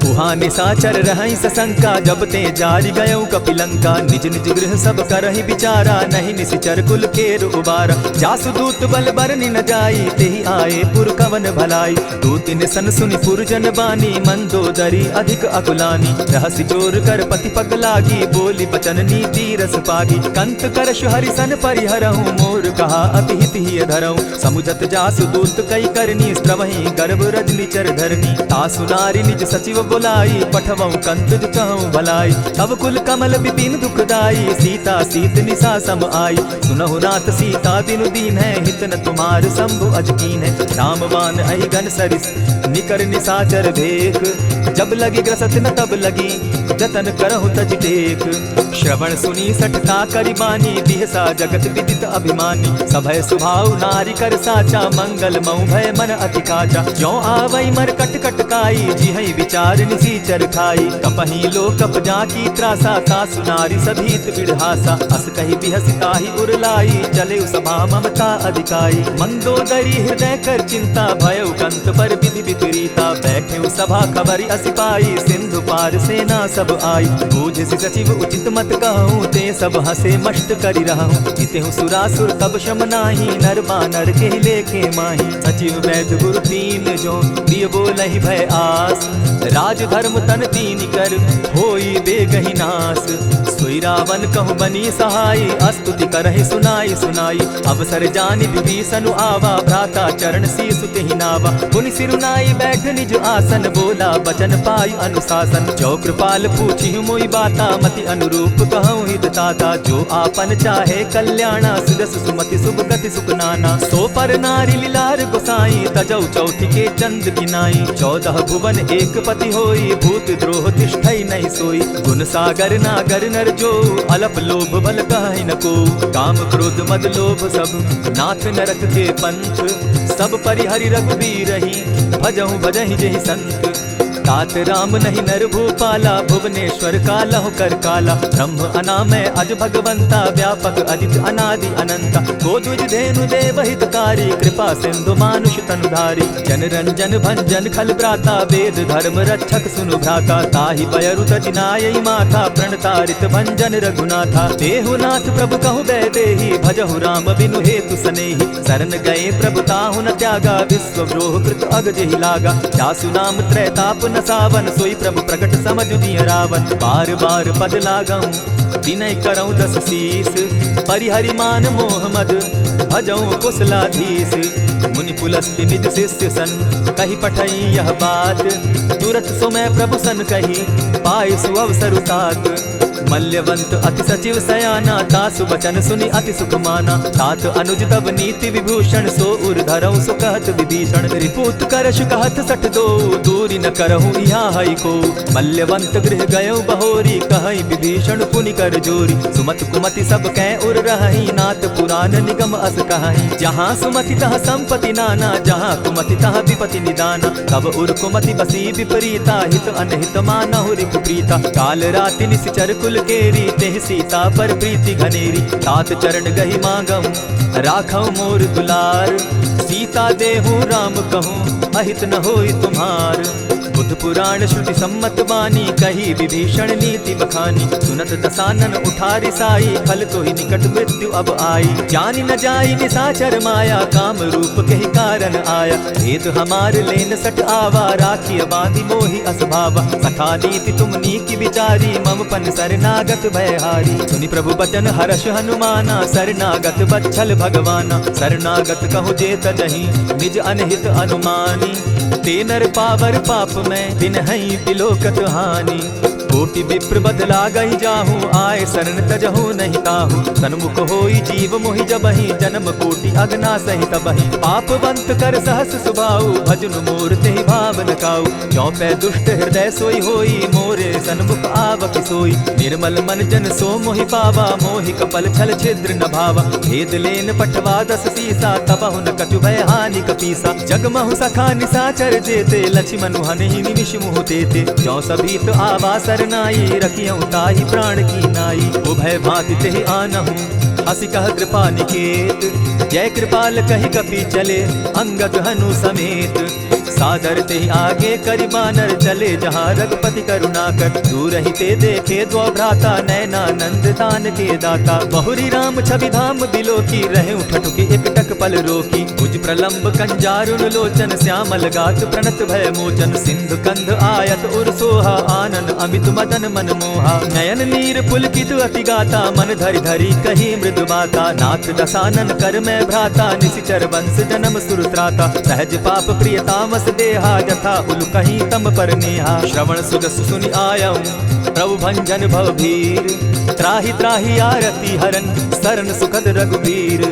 उहाँ निशाचर रहै सशंका जब ते जारि गयौ कपिलंका। निज निज गृह सब करहि विचारा नहीं निशिचर कुल केर उबारा। जासु दूत बल बरनि न जाई तेहि आए पुर कवन भलाई। दूत निसन सुनि पुरजन बानी मंदोदरी अधिक अकुलानी। रहसि चोर कर पति पग लागी बोली बचन नीति रस पागी। कंत करश हरिसन परिहरहु मोर कहा अति हित ही धरहु। समुझत जासु दूत कई करनी स्त्रवहि गर्भ रजनी चर धरनी। तासु नारी निज सचिव बुलाई पठवऊ कंत कहूँ भलाई। तब कुल कमल विपिन दुखदाई सीता सीत निशा सम आई। सुनहु नाथ सीता बिनु दीन है हित न तुम्हार शंभु अजकीन है। रामवान अहि गण सरिस निकर निशाचर भेख। जब लगी ग्रसत न तब लगी जतन करहु तज टेक। श्रवण सुनी सठता करि बानी बिहसा जगत विदित अभिमानी। सभय सुभाव नारी कर साचा मंगल मऊ भय मन अति काचा। ज्यों आवई मर कट कट काई जिहै विचार निसीचर खाई। कपहि लो कप जाकी त्रासा तासु नारी सभीत बिढ़ासा। अस कहि बिहस ताहि उरलाई चले सभा ममता अधिकाई। मंदोदरी हृदय कर चिंता भयउ कंत पर विधि विपरीता। बैठे सभा खबरि असि पाई सिंधु पार सेना सब आई। बूझि सचिव उचित मत कहूँ ते सब हसे मष्ट करि रहूँ। जितेहु सुरासुर तब शम नाही नर बानर के लेखे माही। सचिव वैद्य गुरु तीन जो प्रिय बोलहि भय आस। राज धर्म तन तीन कर होई बेगहि नास। सोई रावण कहु बनी सहाय अस्तुति करहि सुनाई सुनाई। अवसर जानि विभीषण आवा भ्राता चरण शीस तेहि नावा। पुनि सिरुनाई बैठ निज आसन बोला बचन पाई अनुशासन। जो कृपाल पूछि मोई बाता मति अनुरूप कहूँ हित ताता। जो आपन चाहे कल्याणा सुदस सुमति शुभ गति सुख नाना। सो पर नारी लीलार गोसाई तजौ चौथि के चंद किनाई। 14 भुवन एक पति होई भूत द्रोह तिष्ठई नहीं सोई। गुण सागर नागर नर जो अलप लोभ बल कहि न को। काम क्रोध मद लोभ सब नाथ नरक के पंथ। सब परिहरि रघुबीरहि भजहु भजहि जेहि संत। तात राम नहीं नर भूपाला भुवनेश्वर कालहु कर काला। ब्रह्म अनामय अज भगवंता व्यापक अजित अनादि अनंता। को द्विज धेनु देव हितकारी कृपा सिंधु मानुष तनुधारी। जन रंजन भंजन खल भ्राता वेद धर्म रक्षक सुनु भ्राता। ताहि पयरु तजिनायि माथा प्रणतारित भंजन रघुनाथा। देहुनाथ प्रभु कहु बैदेहि भजहु राम बिनु हेतु सनेहि। शरण गए प्रभु ताहु न त्यागा विश्व द्रोह कृत अग जेहि लागा। जासु नाम त्रैताप न सावन सोई प्रभु प्रकट समझ दिय रावण। बार बार पद लागऊं विनय करऊं 10 शीस। परिहरि मान मोह मद भजऊं कुशलाधीश। मुनि पुलस्ति निज शिष्य सन कहि पठई यह बात। तुरत सो मैं प्रभु सन कही पाई सुअवसर तात। मल्यवंत अति सचिव सयाना तासु बचन सुनि अति सुख माना। तात अनुज तब नीति विभूषण सो उर धरऊं सो कहत विभीषण। रिपुत करश कहत सठ दो दूरी न करहूँ यहाँ हई को। मल्यवंत गृह गयो बहोरी कहई विभीषण पुनि कर जोरी। सुमत कुमति सब कै उर रहई नाथ पुराण निगम अस कहई। जहाँ सुमति तह संपति नाना जहाँ कुमति तह विपति निदाना। तब उर कुमति बसी विपरीता हित अनहित मानहु रिपु प्रीता। काल राति निशिचर कुल केरी तेह सीता पर प्रीति घनेरी। तात चरण गही मांगम राखौ मोर दुलार, सीता देहु राम कहूँ अहित न होई तुम्हार। बुद्ध पुराण श्रुति सम्मत वाणी कही विभीषण नीति बखानी। सुनत दसानन उठारी साई फल तो ही निकट मृत्यु अब आई। जानी न जाई निशाचर माया काम रूप के ही कारण आया। भेद हमार लेन सट आवा राखी बांधी मोहि असभावा। सखा नीति तुम नीकी विचारी मम पन शरणागत भयहारी। सुनि प्रभु बचन हर्ष हनुमाना शरणागत बच्छल भगवाना। शरणागत कहु जेत नहीं निज अनहित अनुमानी। ते नर पावर पाप में दिन हई बिलोकत हानि। कोटि विप्र बदला गई जाहू आए शरण तजहू नहीं ताहू। सन्मुख होई जीव मोहि जबहि जन्म कोटि अगना सही तबहि। पापवंत कर सहस सुभाऊ भजन मोर तेहि भावन काऊ। चौपै दुष्ट हृदय सोई होई मोरे सन्मुख आवक सोई। निर्मल मन जन सो मोहि पावा मोहि कपल छल छिद्र न भावा। भेद लेन पठवा दस सीसा तबहु न कछु भय हानि कपीसा। जगमहु सखा निशाचर जेते लक्ष्मण हनहि निमिष मुह तेते। जौ सभीत आवा नाई रखियं ताहि प्राण की नाई। उभय भांति तेहि आनहु हसी कह कृपा निकेत। जय कृपाल कहि कपि चले अंगद हनु समेत। सादर तेहि आगे करि बानर चले जहाँ रघुपति करुणाकर। दूर ही ते देखे द्वौ भ्राता नयनानंद दान के दाता। बहुरी राम छवि धाम बिलोकी रहे ठठुकी एकटक पल रोकी। भुज प्रलंब कंजारुन लोचन श्यामल गात प्रणत भय मोचन। सिंधु कंध आयत उर सोहा आनन अमित मदन मन मोहा। नयन नीर पुलकित अति गाता मन धरि धरि कही मृदु बाता। नाथ दसानन कर मैं भ्राता निशिचर वंश जन्म सुरत्राता। सहज पाप प्रिय तामस देहा जथा उल कहीं तम पर नेहा। श्रवण सुजस सुनि आयऊ प्रभु भंजन भव भीर। त्राहि त्राहि आरती हरन शरण सुखद रघुबीर।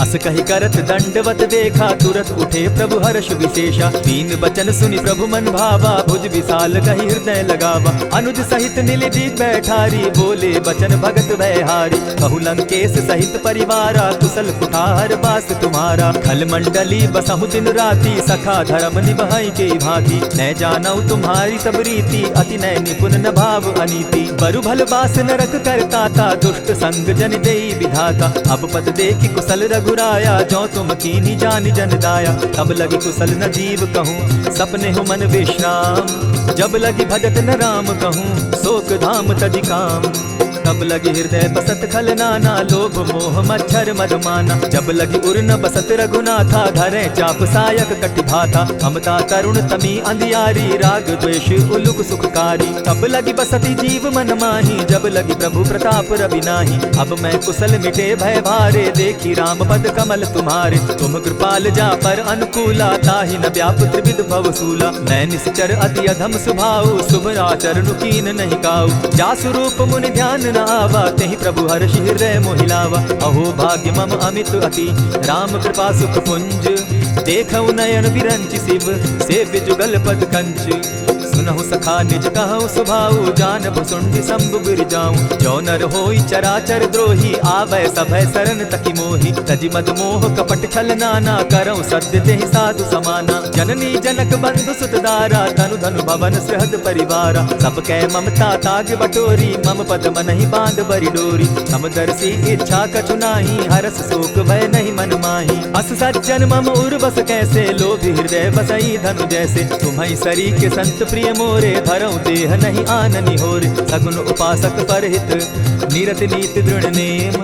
अस कहि करत दंडवत देखा तुरत उठे प्रभु हर्ष विशेषा। दीन बचन सुनि प्रभु मन भावा भुज विशाल कहि हृदय लगावा। अनुज सहित नीलजी बैठारी बोले बचन भगत भयहारी। कहु लंकेश सहित परिवारा कुशल कुठार बास तुम्हारा। खल मंडली बसहु दिन राति सखा धर्म निभाई के भांति। न जानौ तुम्हारी सब रीति अति नय निपुण न भाव अनीति। बरु भल बास नरक करताता दुष्ट संग जन देई विधाता। अब पद देखि कुशल रघुराया जो तुम कीनी जान जन दाया। तब लगी कुशल न जीव कहूँ सपने हो मन विश्राम। जब लगी भजत न राम कहूँ शोक धाम तज काम। तब लगी हृदय बसत खल नाना लोभ मोह मच्छर मधुमाना। जब लगी उर न बसत रघुनाथा धरे चाप सायक कटि भाता। ममता तरुण तमी अंधियारी राग द्वेष उलुक सुखकारी। तब लगी बसती जीव मन माही जब लगी प्रभु प्रताप रवि नाही। अब मैं कुशल मिटे भय भारे देखी राम पद कमल तुम्हारे। तुम कृपाल जा पर अनुकूला ताहि न व्याप त्रिविध भवसूला। मैं निश्चर अति अधम सुभाऊ शुभ आचरण कीन नहीं काऊ। जा स्वरूप मुनि ध्यान न आवा तेहि प्रभु हर्षि हृदय मोहिलावा। अहो भाग्य मम अमित अति राम कृपा सुख पुंज। देखऊ नयन विरंचि शिव सेव्य जुगल पद कंच। सुनहु सखा निज कहु सुभाऊ जानब सुंडि शंभु गिर जाऊं। जो नर होई चराचर द्रोही आवै सभय शरण तकि मोहि। तजि मद मोह कपट छल नाना करऊं सत्य तेहि साधु समाना। जननी जनक बंधु सुत दारा धनु धनु भवन सृहद परिवारा। सब कै ममता ताग बटोरी मम पद मनहि बांध बरि डोरी। समदर्शी इच्छा कछु नाही हरस शोक भय नहीं मन माही। अस सज्जन मम उर बस कैसे लोभी हृदय बसई धनु जैसे। तुम्हि सरी के संत प्रिय मोरे धरऊं देह नहीं आननि होरे। सगुन उपासक परहित निरत नीति दृढ़ नेम।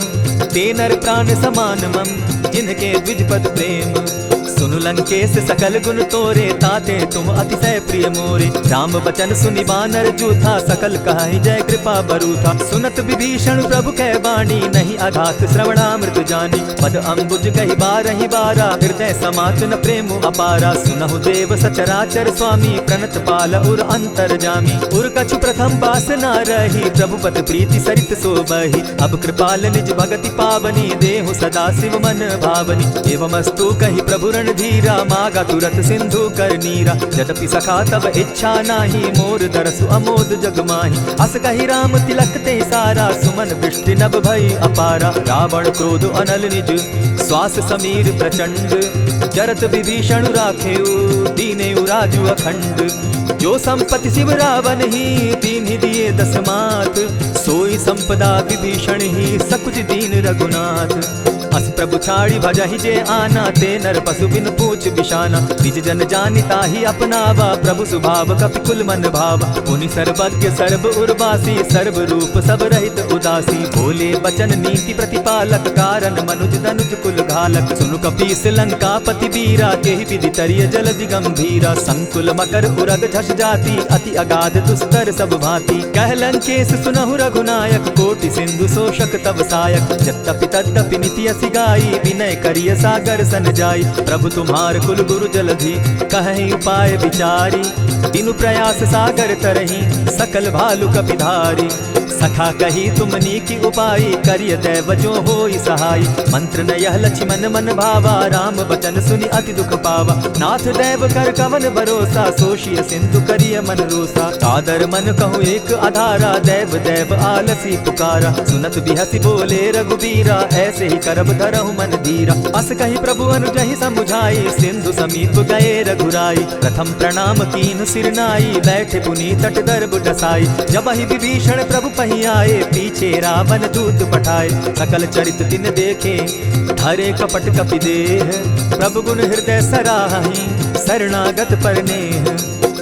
ते नर प्राण समान मम जिनके द्विजपद प्रेम। सुनु लंकेश सकल गुण तोरे ताते तुम अतिशय प्रिय मोरे। राम बचन सुनि बानर जूथा सकल कहाई जय कृपा बरूथा। सुनत विभीषण प्रभु कै वाणी नहीं अघात श्रवणामृत जानी। पद अम्बुज कहि बारहि बारा हृदय समात न प्रेम अपारा। सुनहु देव सचराचर स्वामी प्रणत पाल उर अंतर जामी। उर कछु प्रथम बास न रही प्रभु पद प्रीति सरित सोबहि। अब कृपाल निज भगति पावनी देहु सदा शिव मन भावनी। एवमस्तु कहि प्रभु धीरा मागा तुरत सिंधु कर नीरा। यद्यपि सखा तब इच्छा नाही मोर दरसु अमोद जग माही। अस कहि राम तिलक ते सारा सुमन वृष्टि नभ भई अपारा। रावण क्रोध अनल निज श्वास समीर प्रचंड। जरत विभीषण राखेउ दीनेउ राजु अखंड। जो संपत्ति शिव रावण ही दीन ही दिए दस मात। सोई संपदा विभीषण ही सकुच दीन रघुनाथ। अस प्रभु छाड़ी भजहि जे आना, ते नर पशु बिन पूछ बिशाना। निज जन जानिता ही अपनावा, प्रभु स्वभाव कपि कुल मन भावा। मुनि सर्वज्ञ सर्व उर्वासी, सर्व रूप सब रहित उदासी। बोले बचन नीति प्रतिपालक, कारण मनुज तनुज कुल घालक। सुनु कपीस लंकापति बीरा, केहि विधि तरिय जलधि गंभीरा। संकुल मकर उरग झष जाति, अति अगाध दुस्तर सब भांति। कह लंकेश सुनहु रघुनायक, कोटि सिंधु शोषक तब सायक। यद्यपि तद्यपि निति असी गाई, विनय करिय सागर सन जाई। प्रभु तुम्हार कुल गुरु जलधि, कहि उपाय विचारी। बिनु प्रयास सागर तरहि, सकल भालु कपिधारी। सखा कही तुमनी की उपाय, करिय दैव जो होई सहाय। मंत्र न यह लक्ष्मण मन भावा, राम बचन सुनि अति दुख पावा। नाथ दैव कर कवन भरोसा, सोषिय सिंधु करिय मन रोसा। सादर मन कहूँ एक आधारा, दैव दैव आलसी पुकारा। सुनत बिहसी बोले रघुबीरा, ऐसे ही करब धरहु मन धीरा। अस कही प्रभु अनुजहि समुझाई, सिंधु समीप गए रघुराई। प्रथम प्रणाम कीन सिर नाई, बैठे पुनि तट दर्भ डसाई। जब ही विभीषण प्रभु पही आए, पीछे रावण दूत पठाए। सकल चरित दिन देखे, धरे कपट कपि देह। प्रभु गुण हृदय सराहि, शरणागत पर नेह।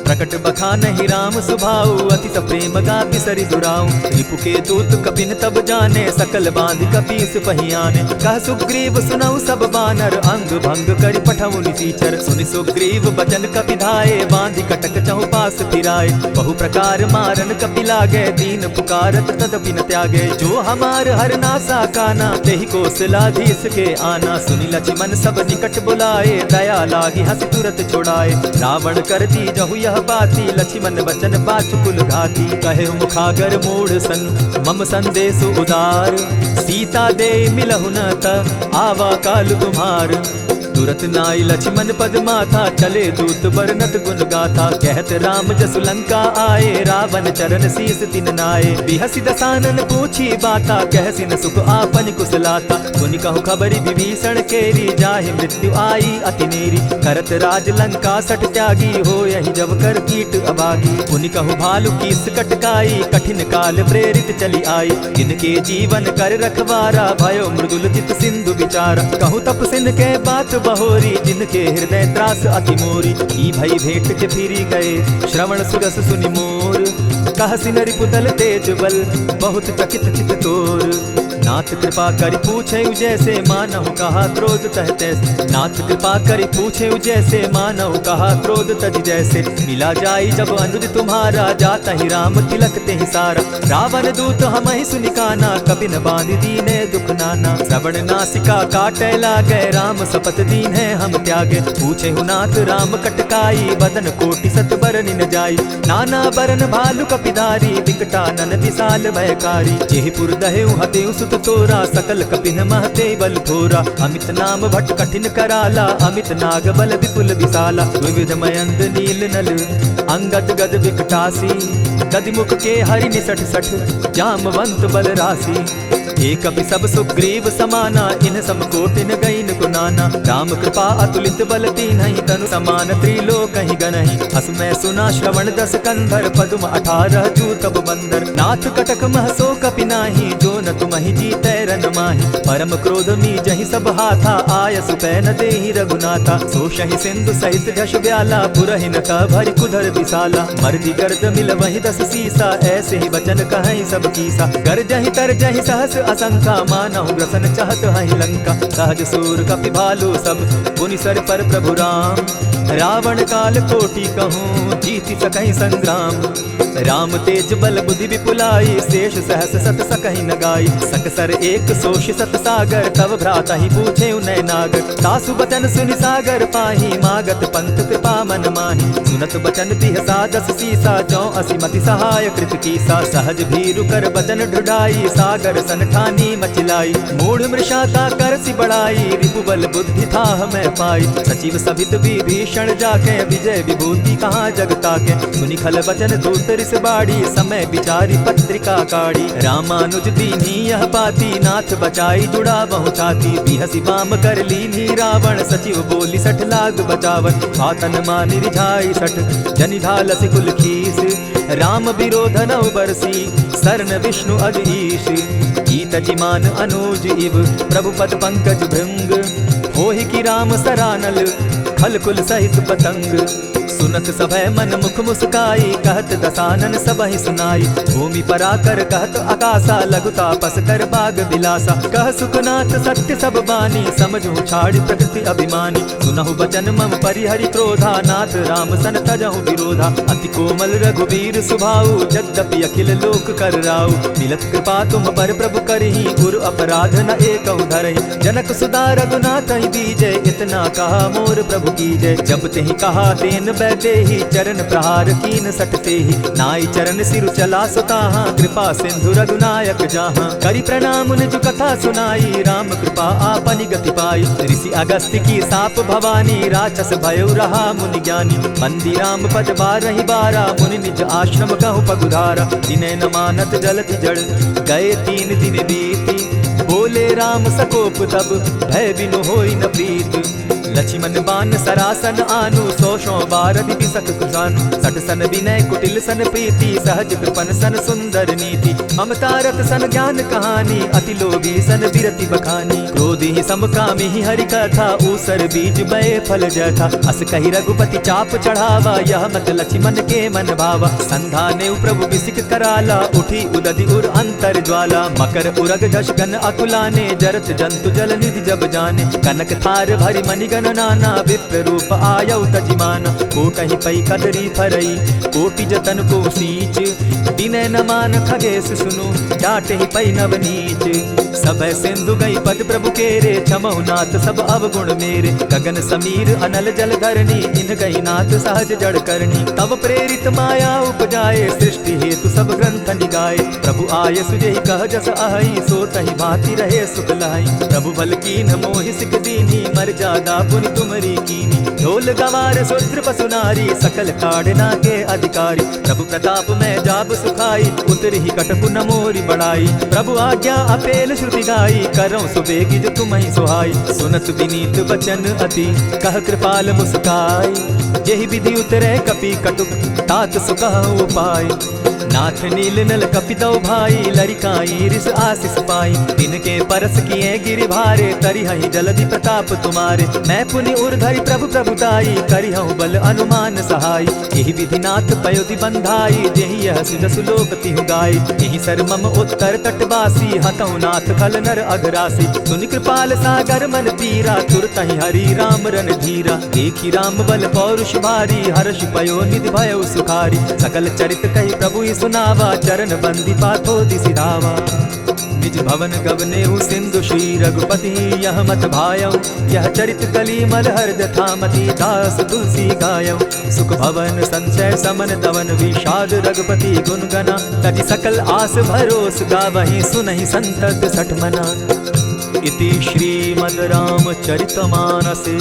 प्रकट बखानहि राम सुभाऊ, अति प्रेम गा बिसरि दुराऊ। रिपु के दूत कपिन तब जाने, सकल बांधि कपीस पहियाने। कह सुग्रीव सुनऊ सब बानर, अंग भंग करि पठऊ निसीचर। सुनि सुग्रीव बचन कपि धाये, बांधि कटक चहु पास फिराए। बहु प्रकार मारन कपि लागे, दीन पुकारत तदपि न त्यागे। जो हमार हर नासा काना, तेहि कौशलाधीश के आना। सुनि लक्ष्मण सब निकट बुलाए, दया लागी हंसी तुरत छुड़ाए। रावण कर दी जहु यह बाती, लक्ष्मण बचन बाचु कुल घाती। कहे मुखागर मूढ़ सन, मम संदेश उदार। सीता दे मिलहु न त, आवा काल तुम्हार। तुरत नाई लक्ष्मण पद माथा, चले दूत बरनत गुण गाथा। कहत राम जसु लंका आए, रावण चरण शीस तिन नाये। बिहसि दसानन पूछी बाता, कहसि न सुख आपन कुशलाता। सुनि कहु खबरि विभीषण केरी, जाहि मृत्यु आई अति नेरी। करत राज लंका सठ त्यागी, हो यही जब कर कीट अभागी। पुनि कहु भालु कीस कटकाई, कठिन काल प्रेरित चली आई। इनके जीवन कर रखवारा, भयो मृदुल चित सिंधु विचारा। कहु तपसिन के बात बहोरी, जिनके हृदय त्रास अति मोरी। ई भई भेंट के फिरी गए, श्रवण सुरस सुनि मोर। कहसि न रिपुतल तेज बल, बहुत चकित चित तोर। नाथ कृपा करि पूछे जैसे, मानहु कहा क्रोध तह तैसे। नाथ कृपा करि पूछे जैसे, मानहु कहा क्रोध तज जैसे। मिला जाई जब अनुज तुम्हारा, जाता ही राम तिलक ते ही सारा। रावण दूत हम ही सुनि काना, कपिन बांध दीने दुख नाना। श्रवण नासिका काटे लागे, राम सपत दीन है हम त्यागे। पूछे हु नाथ राम कटकाई, बदन कोटि सत बरनि न जाई। नाना बरन भालु कपिधारी, विकटानन विशाल भयकारी। जेहि पुर दहेउ हतेउ सुत तोरा, सकल कपिन महते बल थोरा। अमित नाम भट्ट कठिन कराला, अमित नाग बल विपुल विशाला। विविध मयंद नील नल, अंगद गद विकटासी। गदिमुख के हरि निसठ सठ, जामवंत बल राशि। एक कपि सब सुग्रीव समाना, इन सम कोटिन गईन गुनाना। राम कृपा अतुलित बल तीन्हि, तनु समान त्रिलोक ही गनहि। हस मैं सुना श्रवण दस कंधर, पदुम 18 जूतब बंदर। नाथ कटक महसो कपि नाही, जो न तुमहि जीतै रन माहि। परम क्रोध मी जहि सब हाथा, आय सुपै न देहि रघुनाथा। सोषहि सिंधु सहित झष ब्याला, पुरहिन का भरि कुधर विशाला। मर्दि गर्द मिल वहि 10 सीसा, ऐसे ही वचन कहहि सब कीसा। गर्जहि तरजहि सहस असंखा, मानहु ग्रसन चाहत हहि लंका। सहज सूर कपि भालु सब, पुनि सर पर प्रभु राम। रावण काल कोटि कहूँ, जीति सकहि संग्राम। राम तेज बल बुद्धि विपुलाई, शेष सहस सत सकहि न गाई। सकसर एक सोष सत सागर, तव भ्राता ही पूछे उनय नागर। सासु बचन सुनि सागर पाही, मागत पंथ कृपा मन माही। सुनत बचन बिहसा 10 सीसा, 84 मति सहाय कृत कीसा। सहज भीरु कर बचन ढुढ़ाई, सागर सन ठानी मचिलाई। मूढ़ मृषाता करसि बड़ाई, रिपुबल बुद्धि था मैं पाई। सचिव सभित विभीषण जाके, विजय विभूति कहाँ जगता के। सुनि खल बचन दूत रिस बाड़ी, समय विचारी पत्रिका काढ़ी। रामानुज दीनी यह पाती, नाथ बचाई जुड़ा बहु छाती। बिहसी बाम कर लीनी रावण, सचिव बोली 60 लाख बचावन। हाथन मानि रिझाई 60, जनि ढालसि कुल खीस। राम विरोध नौ बरसी, शरण विष्णु अज ईश, ईत जिमान अनुज इव, प्रभु पद पंकज भृंग, होहि की राम सरानल, खल कुल सहित पतंग। सुनत सभय मन मुख मुस्काई, कहत दसानन सबहि सुनाई। भूमि पराकर कहत आकाशा, लघु तापस कर बाग बिलासा। कह सुखनाथ सत्य सब बानी, समझू छाड़ी प्रकृति अभिमानी। सुनहु बचन मम परिहरि क्रोधा, नाथ राम सन तजहु विरोधा। अति कोमल रघुबीर सुभाऊ, यद्यपि अखिल लोक कर राऊ। मिलत कृपा तुम पर प्रभु करही, गुरु अपराध न एकहु धरहि। जनक सुधा रघुनाथ दीजय, इतना कहा मोर प्रभु कीजय। जब तेहि कहा तेन बैठे ही, चरण प्रहार कीन सटते ही। नाई चरण सिरु चला सुताहा, कृपा सिंधु रघुनायक जाहा। करि प्रणाम निज कथा सुनाई, राम कृपा आपनि गति पाई। ऋषि अगस्त्य की साप भवानी, राक्षस भयो रहा मुनि ज्ञानी। बंदी राम पद बारहि बारा, मुनि निज आश्रम कहु पगुधारा। दिने न मानत जलति जड़, गए 3 दिन बीती। बोले राम सकोप तब, भय बिनु होई न प्रीत। लक्ष्मण बान सरासन आनु, 100 बार दिसक कुशानु। सठ सन विनय कुटिल सन प्रीति, सहज कृपन सन सुंदर नीति। ममता रत सन ज्ञान कहानी, अति लोभी सन बिरति बखानी। क्रोधी समकामी हरि कथा, ऊसर बीज बये फल जथा। अस कही रघुपति चाप चढ़ावा, यह मत लक्ष्मण के मन भावा। संधा ने प्रभु बिसिक कराला, उठी उदधि उर अंतर ज्वाला। मकर उरग दश गन अकुलाने, जरत जंतु जल निधि जब जाने। कनक थार भरि मणिगण नाना, विप्र रूप आयौ तजिमाना। कोटहि पै कदरी फरई, कोटि जतन को सींच। विनय न मान खगेश सुनु, डांटहि पै नवनीच। सभय सिंधु गई पद प्रभु केरे, क्षमहु नाथ सब अवगुण मेरे। गगन समीर अनल जल धरनी, इन गई नाथ सहज जड़ करनी। तब प्रेरित माया उपजाए, सृष्टि हेतु सब ग्रंथ निगाए। प्रभु आय सुजेहि कह जस अहई, सो तहि भांति रहे सुख लहई। प्रभु बल कीन मोहि सिख दीनी, मर्यादा पुनि तुमरी कीनी। ढोल गवार शूद्र पशु नारी, सकल ताड़ना के अधिकारी। प्रभु प्रताप में जाब सुखाई, उतरि ही कटपु न मोरी बड़ाई। प्रभु आज्ञा अपेल श्रुति गाई, करऊं सुबेगी जो तुम्हि सुहाई। सुनत विनीत वचन अति, कह कृपाल मुस्काई। जेहि विधि उतरे कपि कटुक, तात सुकहु उपाय। नाथ नील नल कपितौ भाई, लरिकाई रिस आशीष पाई। तिनके परस किए गिरि भारे, तरिहहि जलधि प्रताप तुम्हारे। मैं पुनि उर्धरि प्रभु प्रभुताई, करिहउ बल अनुमान सहाय। एहि विधि नाथ पयोधि बंधाई, जेहि यह सुजसु लोक तिहु गाई। एहि सर मम उत्तर तटवासी, हतउ नाथ खल नर अघरासी। सुनि कृपाल सागर मन पीरा, तुरतहि हरि राम रन धीरा। देखि राम बल पौरुष भारी, हर्ष पयो निधि भयउ सुखारी। सकल चरित कहि प्रभु सुनावा, चरण बंदी पाथो दिसि धावा। निज भवन गवनेहु सिंधु श्री रघुपति, यह मत भायौ। यह चरित कली मल हर्द थामति, दास तुलसी गायौ। सुख भवन संचय समन दवन, विषाद रघुपति गुण गना। तजि सकल आस भरोस, गावहि सुनहि संतत सठ मना। इति श्रीमद् रामचरितमानसे,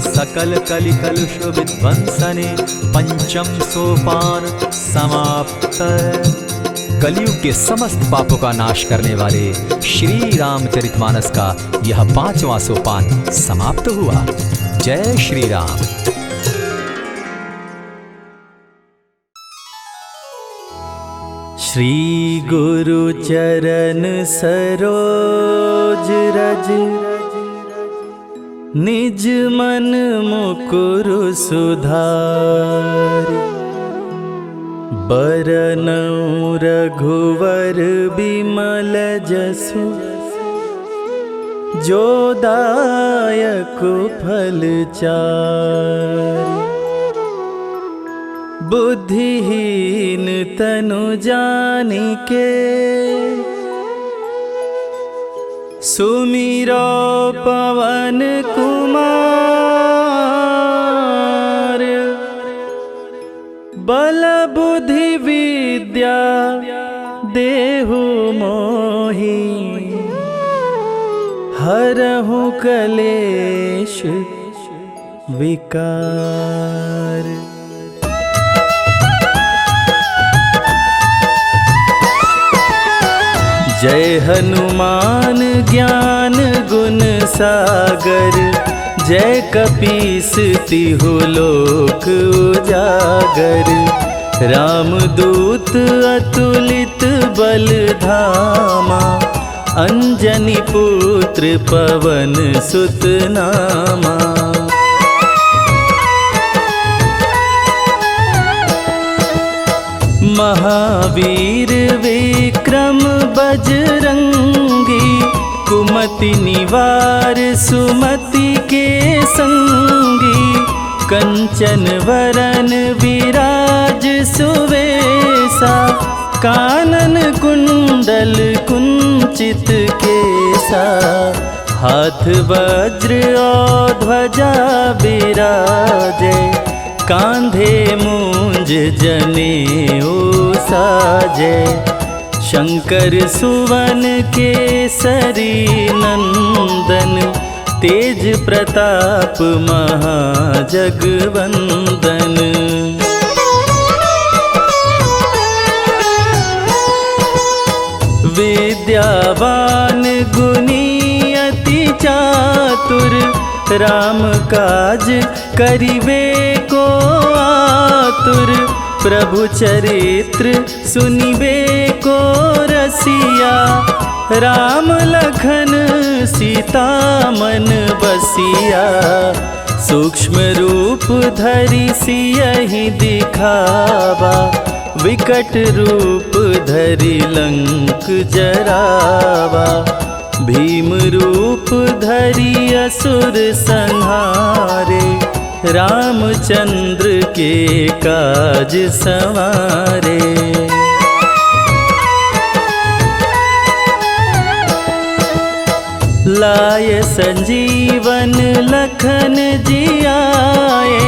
सकल कलि कलुष विध्वंसने। पंचम सोपान समाप्त। कलयुग के समस्त पापों का नाश करने वाले श्री रामचरितमानस का यह 5वां सोपान समाप्त हुआ। जय श्री राम। श्री गुरु चरण सरोज रज, निज मन मुकुरु सुधारि। बरनउँ रघुवर बिमल जसु, जो दायक फल चारि। बुद्धिहीन तनु जानिके, सुमिरो पवन कुमार। बल बुद्धि विद्या देहु मोहि, हरहु कलेश विकार। जय हनुमान ज्ञान गुण सागर, जय कपीस तिहु लोक उजागर। रामदूत अतुलित बल धामा, अंजनी पुत्र पवन सुत नामा। महावीर विक्रम बजरंगी, कुमति निवार सुमति के संगी। कंचन वरन विराज सुवेसा, कानन कुंडल कुंचित केसा। हाथ वज्र और ध्वजा बिराजे, कांधे मूंज जनेऊ साजे। शंकर सुवन केसरी नंदन, तेज प्रताप महाजगवंदन। विद्यावान गुणी अति चातुर, राम काज करिबे को आतुर। प्रभु चरित्र सुनिबे को रसिया, राम लखन सीता मन बसिया। सूक्ष्म रूप धरि सियहि दिखावा, विकट रूप धरि लंक जरावा। भीम रूप धरि असुर संहारे, रामचंद्र के काज संवारे। लाय संजीवन लखन जियाए,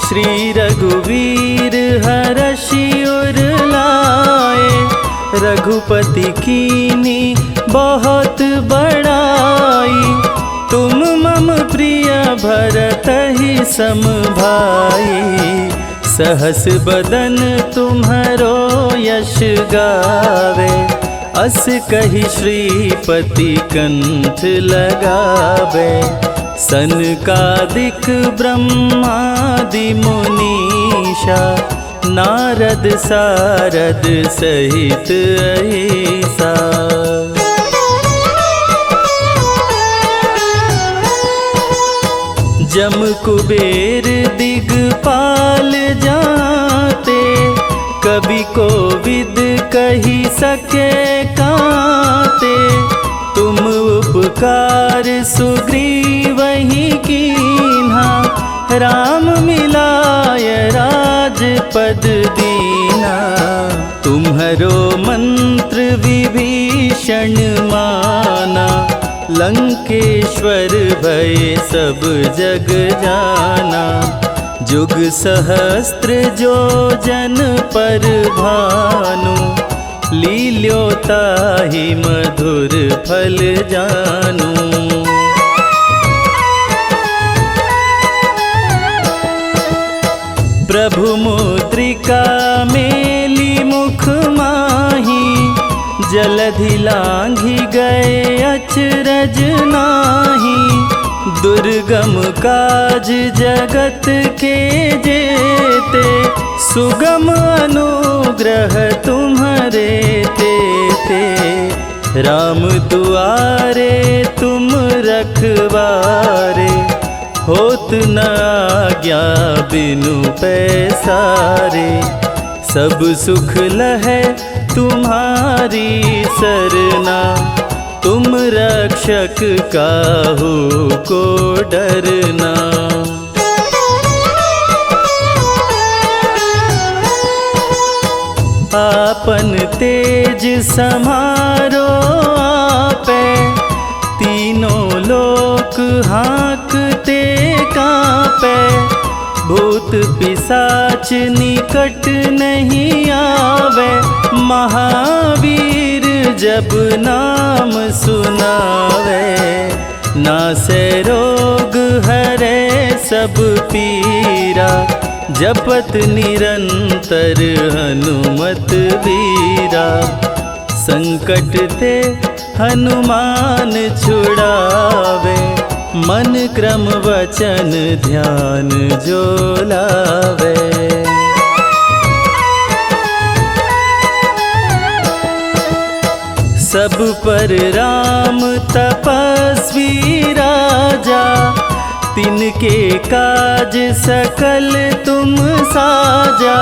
श्री रघुवीर हरषि उर लाए। रघुपति कीनी बहुत बड़ाई, तुम मम प्रिय भरतहि सम भाई। सहस बदन तुम्हरो यश गावे, अस कहि श्रीपति कंठ लगावे। सनकादिक ब्रह्मादि मुनीषा, नारद सारद सहित अहिसा। जम कुबेर दिगपाल जाते, कवि कोविद कही सके काते। तुम उपकार सुग्रीवहि कीन्हा, राम मिलाय राजपद दीना। तुम्हरो मंत्र विभीषण माना, लंकेश्वर भय सब जग जाना। जुग सहस्त्र जो जन पर भानु, लील्योताहि मधुर फल जानू। प्रभु मुद्रिका मेली मुख माही, जलधि लांघि गए अचरज नाही। दुर्गम काज जगत के जेते, सुगम अनुग्रह तुम्हरे तेते। राम दुआरे तुम रखवारे, होत न आज्ञा बिनु पैसारे। सब सुख लहै तुम्हारी सरना, तुम रक्षक काहू को डरना। आपन तेज समारो आपे, तीनों लोक हाँकते कांपे। भूत पिशाच निकट नहीं आवे, महावीर जब नाम सुनावे। नासे रोग हरे सब पीरा, जपत निरंतर हनुमत वीरा। संकट ते हनुमान छुड़ावे, मन क्रम वचन ध्यान जो लावे। सब पर राम तपस्वी राजा, तिनके काज सकल तुम साजा।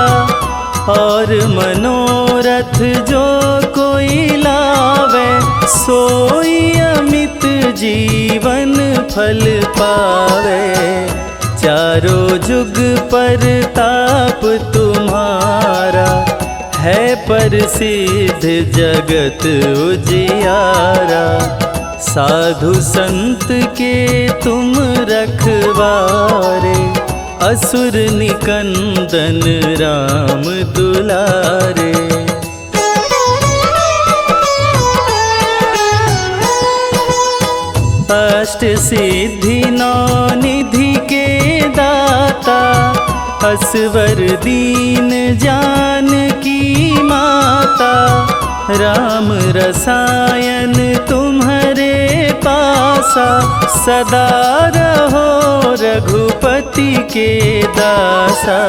और मनोरथ जो कोई लावे, सोई अमित जीवन फल पावे। चारों जुग पर ताप तुम्हारा, है प्रसिद्ध जगत उजियारा। साधु संत के तुम रखवारे, असुर निकंदन राम दुलारे। अष्ट सिद्धि नौ निधि के दाता, असवर दीन जानकी माता। राम रसायन तुम्हारे पासा, सदा रहो रघुपति के दासा।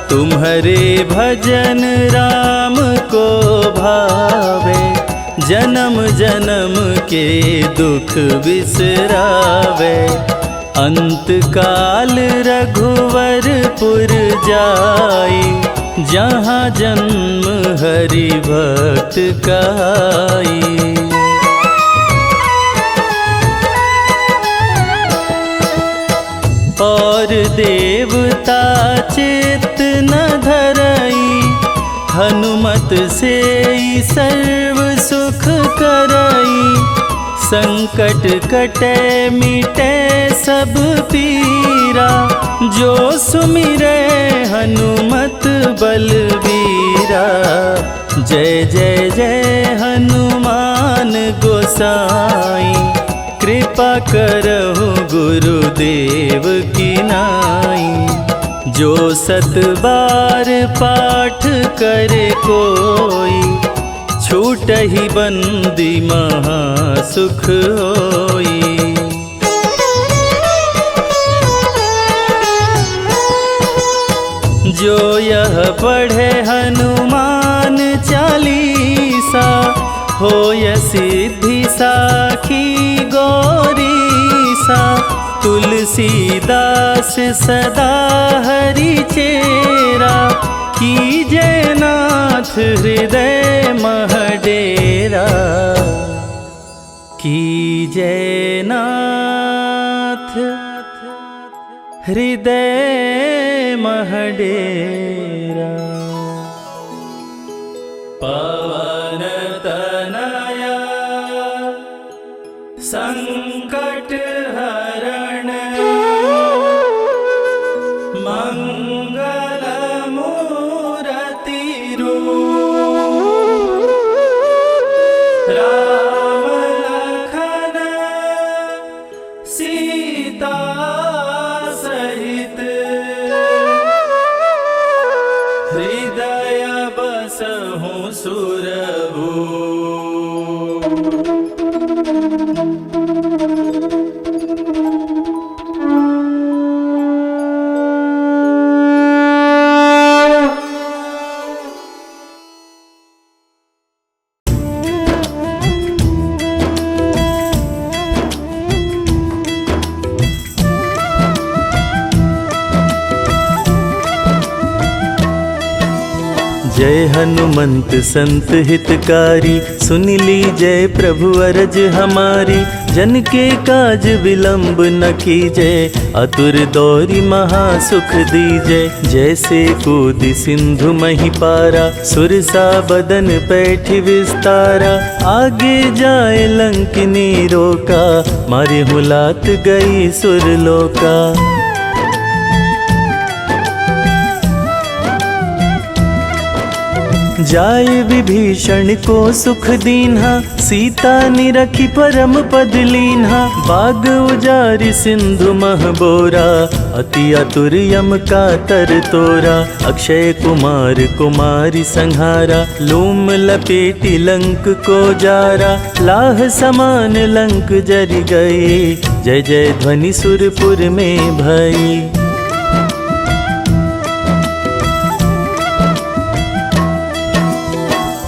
तुम्हारे भजन राम को भावे, जन्म जन्म के दुख बिसरावे। अंत काल रघुवरपुर जाई, जहाँ जन्म हरि भक्त कहाई। और देवता चित्त न धरई, हनुमत से सर्व सुख करई। संकट कटे मिटे सब पीरा, जो सुमिरे हनुमत बलबीरा। जय जय जय हनुमान गोसाई, कृपा करहु गुरुदेव की नाई। जो 7 बार पाठ करे कोई, छूटहि बंदी महा सुख होई। जो यह पढ़े हनुमान चालीसा, होय सिद्धि साखी गौरीसा। तुलसीदास सदा हरि चेरा, कीजे नाथ हृदय मह डेरा। कीजे नाथ हृदय मह डेरा। पवन तनया संकट हरण, मंगल मूरति रूप। राम लखन सीता सहित, हृदय बसहु सुरभूप। जय हनुमंत संत हितकारी, सुन लीजय प्रभु अरज हमारी। जन के काज विलंब न कीजय, आतुर दौरी महासुख दीजय। जैसे कूदि सिंधु मही पारा, सुरसा बदन पैठ विस्तारा। आगे जाए लंकिनी रोका, मारे हुलात गई सुरलोका। जाए विभीषण को सुख दीन्हा, सीता निरखी परम पद लीन्हा। बाग उजारि सिंधु मह बोरा, अति आतुर यम का तर तोरा। अक्षय कुमार कुमारी संहारा, लूम लपेटी लंक को जारा। लाह समान लंक जरि गई, जय जय ध्वनि सुरपुर में भई।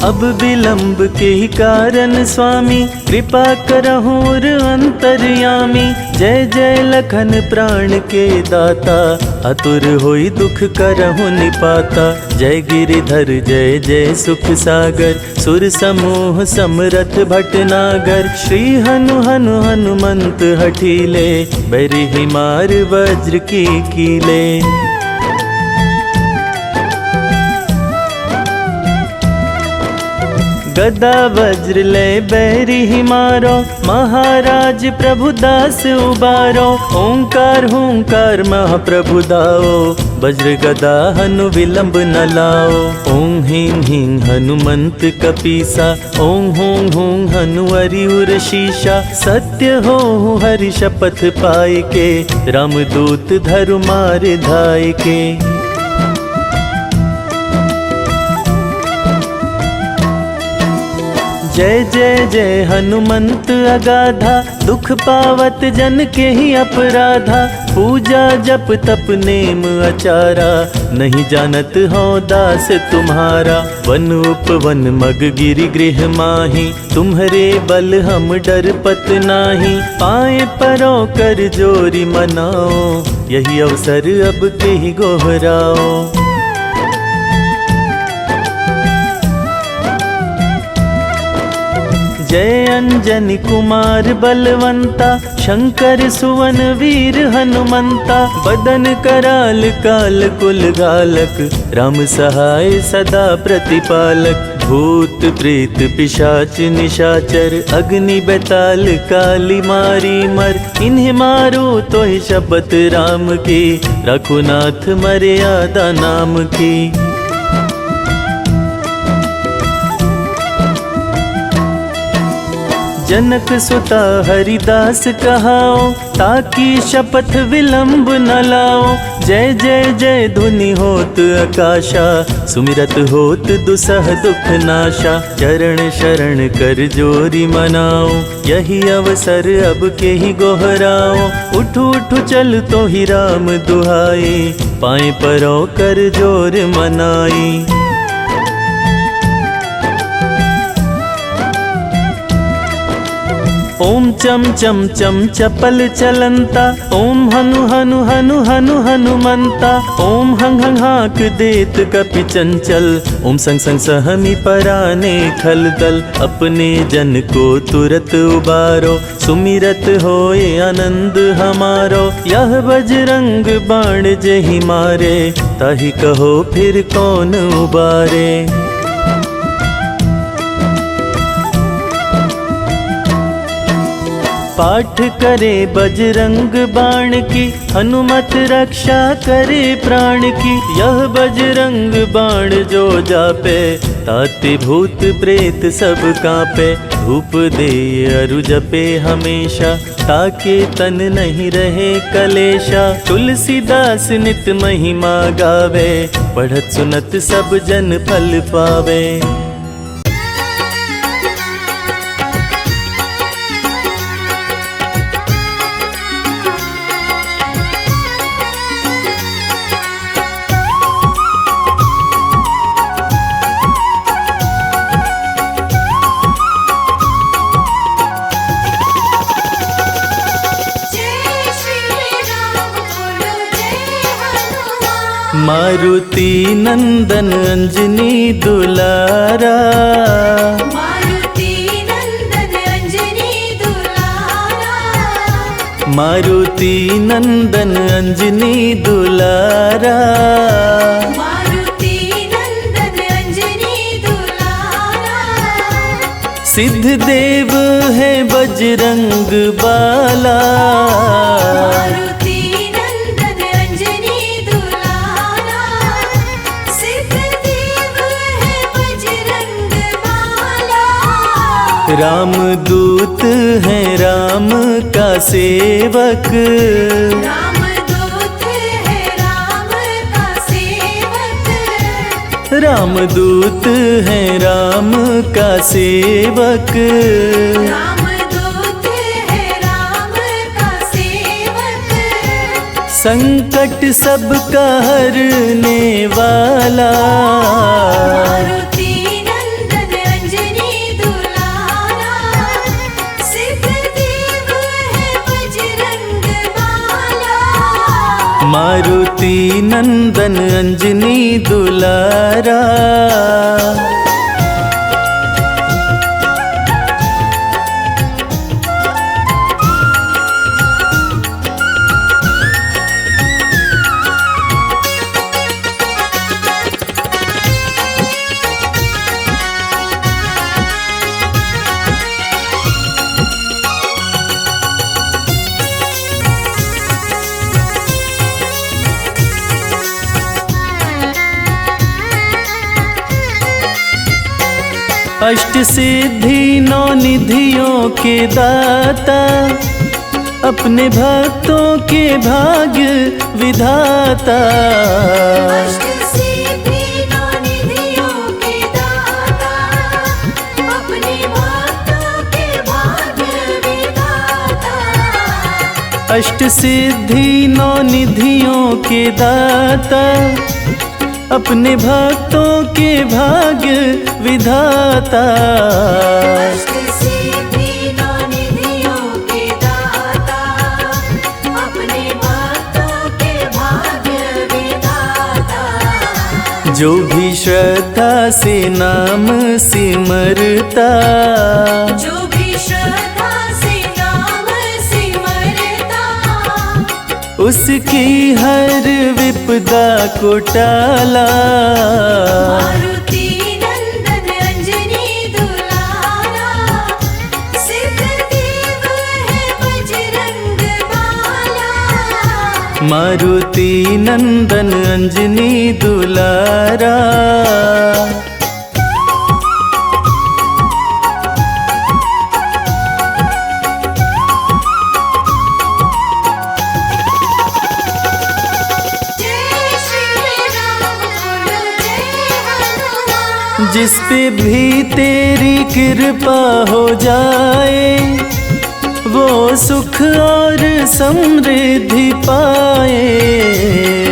अब विलंब के ही कारण स्वामी कृपा करहुर अंतर्यामी। जय जय लखन प्राण के दाता अतुर होई दुख करहु निपाता। जय गिरिधर जय जय सुख सागर सुर समूह समरथ भटनागर। श्री हनु हनु हनुमंत हठीले बैरिहि मार वज्र की कीले। गदा वज्र ले बैरिहि मारो महाराज प्रभु दास उबारो। ओंकार हुंकार महाप्रभु दाओ वज्र गदा हनु विलंब न लाओ। ओं ह्रीं ह्रीं हनुमंत कपीसा ओं हूं हूं हनु हरिउर शीशा। सत्य हो हरि शपथ पाए के रामदूत धरु मार धाय के। जय जय जय हनुमंत अगाधा दुख पावत जन के ही अपराधा। पूजा जप तप नेम आचारा नहीं जानत हो दास तुम्हारा। वन उपवन मग गिरि गृह माही तुम्हारे बल हम डरपत नाही। पाए परो कर जोरी मनाओ यही अवसर अब के ही गोहराओ। जय अंजनी कुमार बलवंता शंकर सुवन वीर हनुमंता। बदन कराल काल कुल घालक राम सहाय सदा प्रतिपालक। भूत प्रेत पिशाच निशाचर अग्नि बेताल काली मारी मर। इन्हें मारो तो ही शपथ राम की रघुनाथ मर्यादा नाम की। जनक सुता हरिदास कहाओ ताकि शपथ विलंब न लाओ। जय जय जय धुनि होत आकाशा सुमिरत होत दुसह दुख नाशा। चरण शरण कर जोरी मनाओ यही अवसर अब के ही गोहराओ। उठू उठू चल तो ही राम दुहाई पाए परो कर जोर मनाई। ओम चम चम चम चपल चलंता ओम हनु हनु हनु हनु हनुमंता। ओम हंग हंग हाक देत कपि चंचल ओम संग संग सहमी पराने खल दल। अपने जन को तुरत उबारो सुमिरत होए आनंद हमारो। यह बजरंग बाण जेहि मारे ताहि कहो फिर कौन उबारे। पाठ करे बजरंग बाण की हनुमत रक्षा करे प्राण की। यह बजरंग बाण जो जापे ताते भूत प्रेत सब कांपे। धूप दे अरु जपे हमेशा ताके तन नहीं रहे कलेशा। तुलसीदास नित महिमा गावे पढ़त सुनत सब जन फल पावे। मारुति नंदन अंजनी दुलारा। मारुति नंदन अंजनी दुलारा। मारुति नंदन अंजनी दुलारा। मारुति नंदन अंजनी दुलारा। सिद्ध देव है बजरंग बाला। मारुति नंदन अंजनी दुलारा। सिद्ध देव है बजरंग बाला। रामदूत है राम का सेवक। रामदूत है राम का सेवक। रामदूत है राम का सेवक। रामदूत है राम का सेवक। संकट सबका हरने वाला। मारुति नंदन मारुति नंदन अंजनी दुलारा। अष्ट सिद्धि नौ निधियों के दाता, अपने भक्तों के भाग्य विधाता। अष्ट सिद्धि नौ निधियों के दाता, अपने भक्तों के भाग्य विधाता। अष्ट सिद्धि नौ निधियों के दाता, अपने भक्तों के भाग्य विधाता। अष्ट सिद्धि नौ निधियों के दाता, अपने भक्तों के भाग्य विधाता। जो भी श्रद्धा से नाम सिमरता, जो भी श्रद्धा से नाम सिमरता, उसकी हर विपदा को टाला। मारुति नंदन अंजनी दुलारा, सिद्धदेव है बजरंग बाला। मारुति नंदन अंजनी दुलारा। जिस पे भी तेरी कृपा हो जाए, वो सुख और समृद्धि पाए।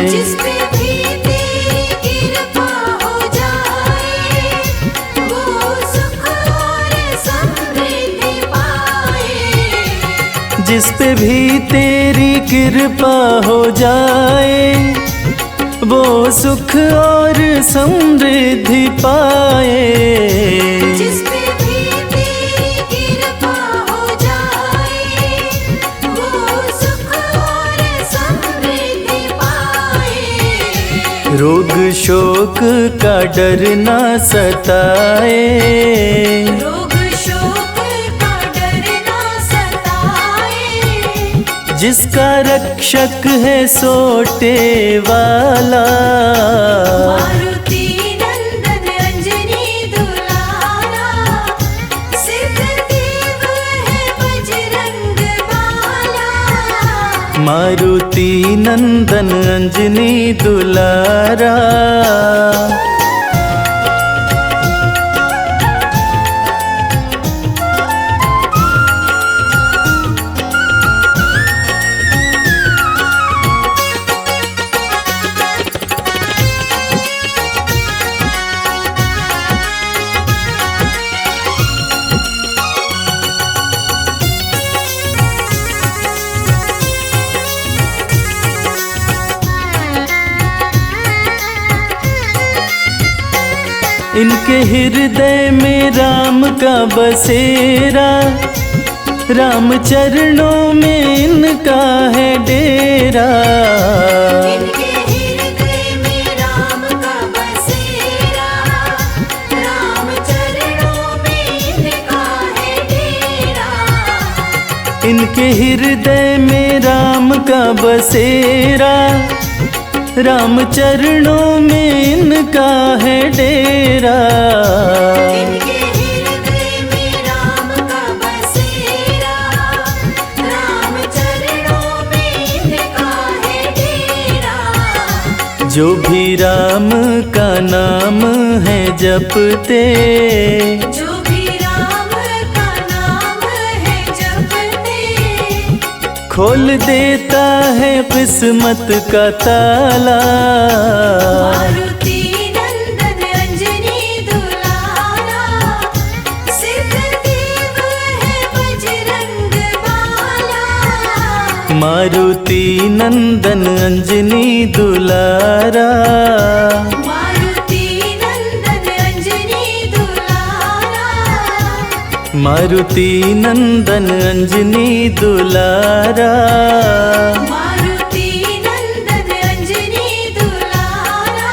जिस पे भी तेरी कृपा हो जाए, वो सुख और समृद्धि पाए। जिस पे भी तेरी कृपा हो जाए, वो सुख और समृद्धि पाए। जिस पे भी तेरी कृपा हो जाए, वो सुख और समृद्धि पाए। रोग शोक का डर ना सताए, रोग शोक का डर ना सताए। जिसका रक्षक है सोटे वाला। मारुति नंदन अंजनी दुलारा, सिद्धदेव है बजरंग बाला। मारुति नंदन अंजनी दुलारा। इनके हृदय में राम का बसेरा, राम चरणों में इनका है डेरा। इनके हृदय में राम का बसेरा, राम चरणों में इनका है डेरा। इनके हृदय में राम का बसेरा, राम चरणों में इनका है डेरा। इनके हृदय में राम का बसेरा, राम चरणों में इनका है डेरा। जो भी राम का नाम है जपते, जो भी राम का नाम है जपते, खोल देता है किस्मत का ताला। मारुति नंदन अंजनी दुलारा, सिद्धदेव है बजरंग बाला। मारुति नंदन अंजनी दुलारा, मारुति नंदन अंजनी दुलारा, मारुति नंदन अंजनी दुलारा, मारुति नंदन अंजनी दुलारा,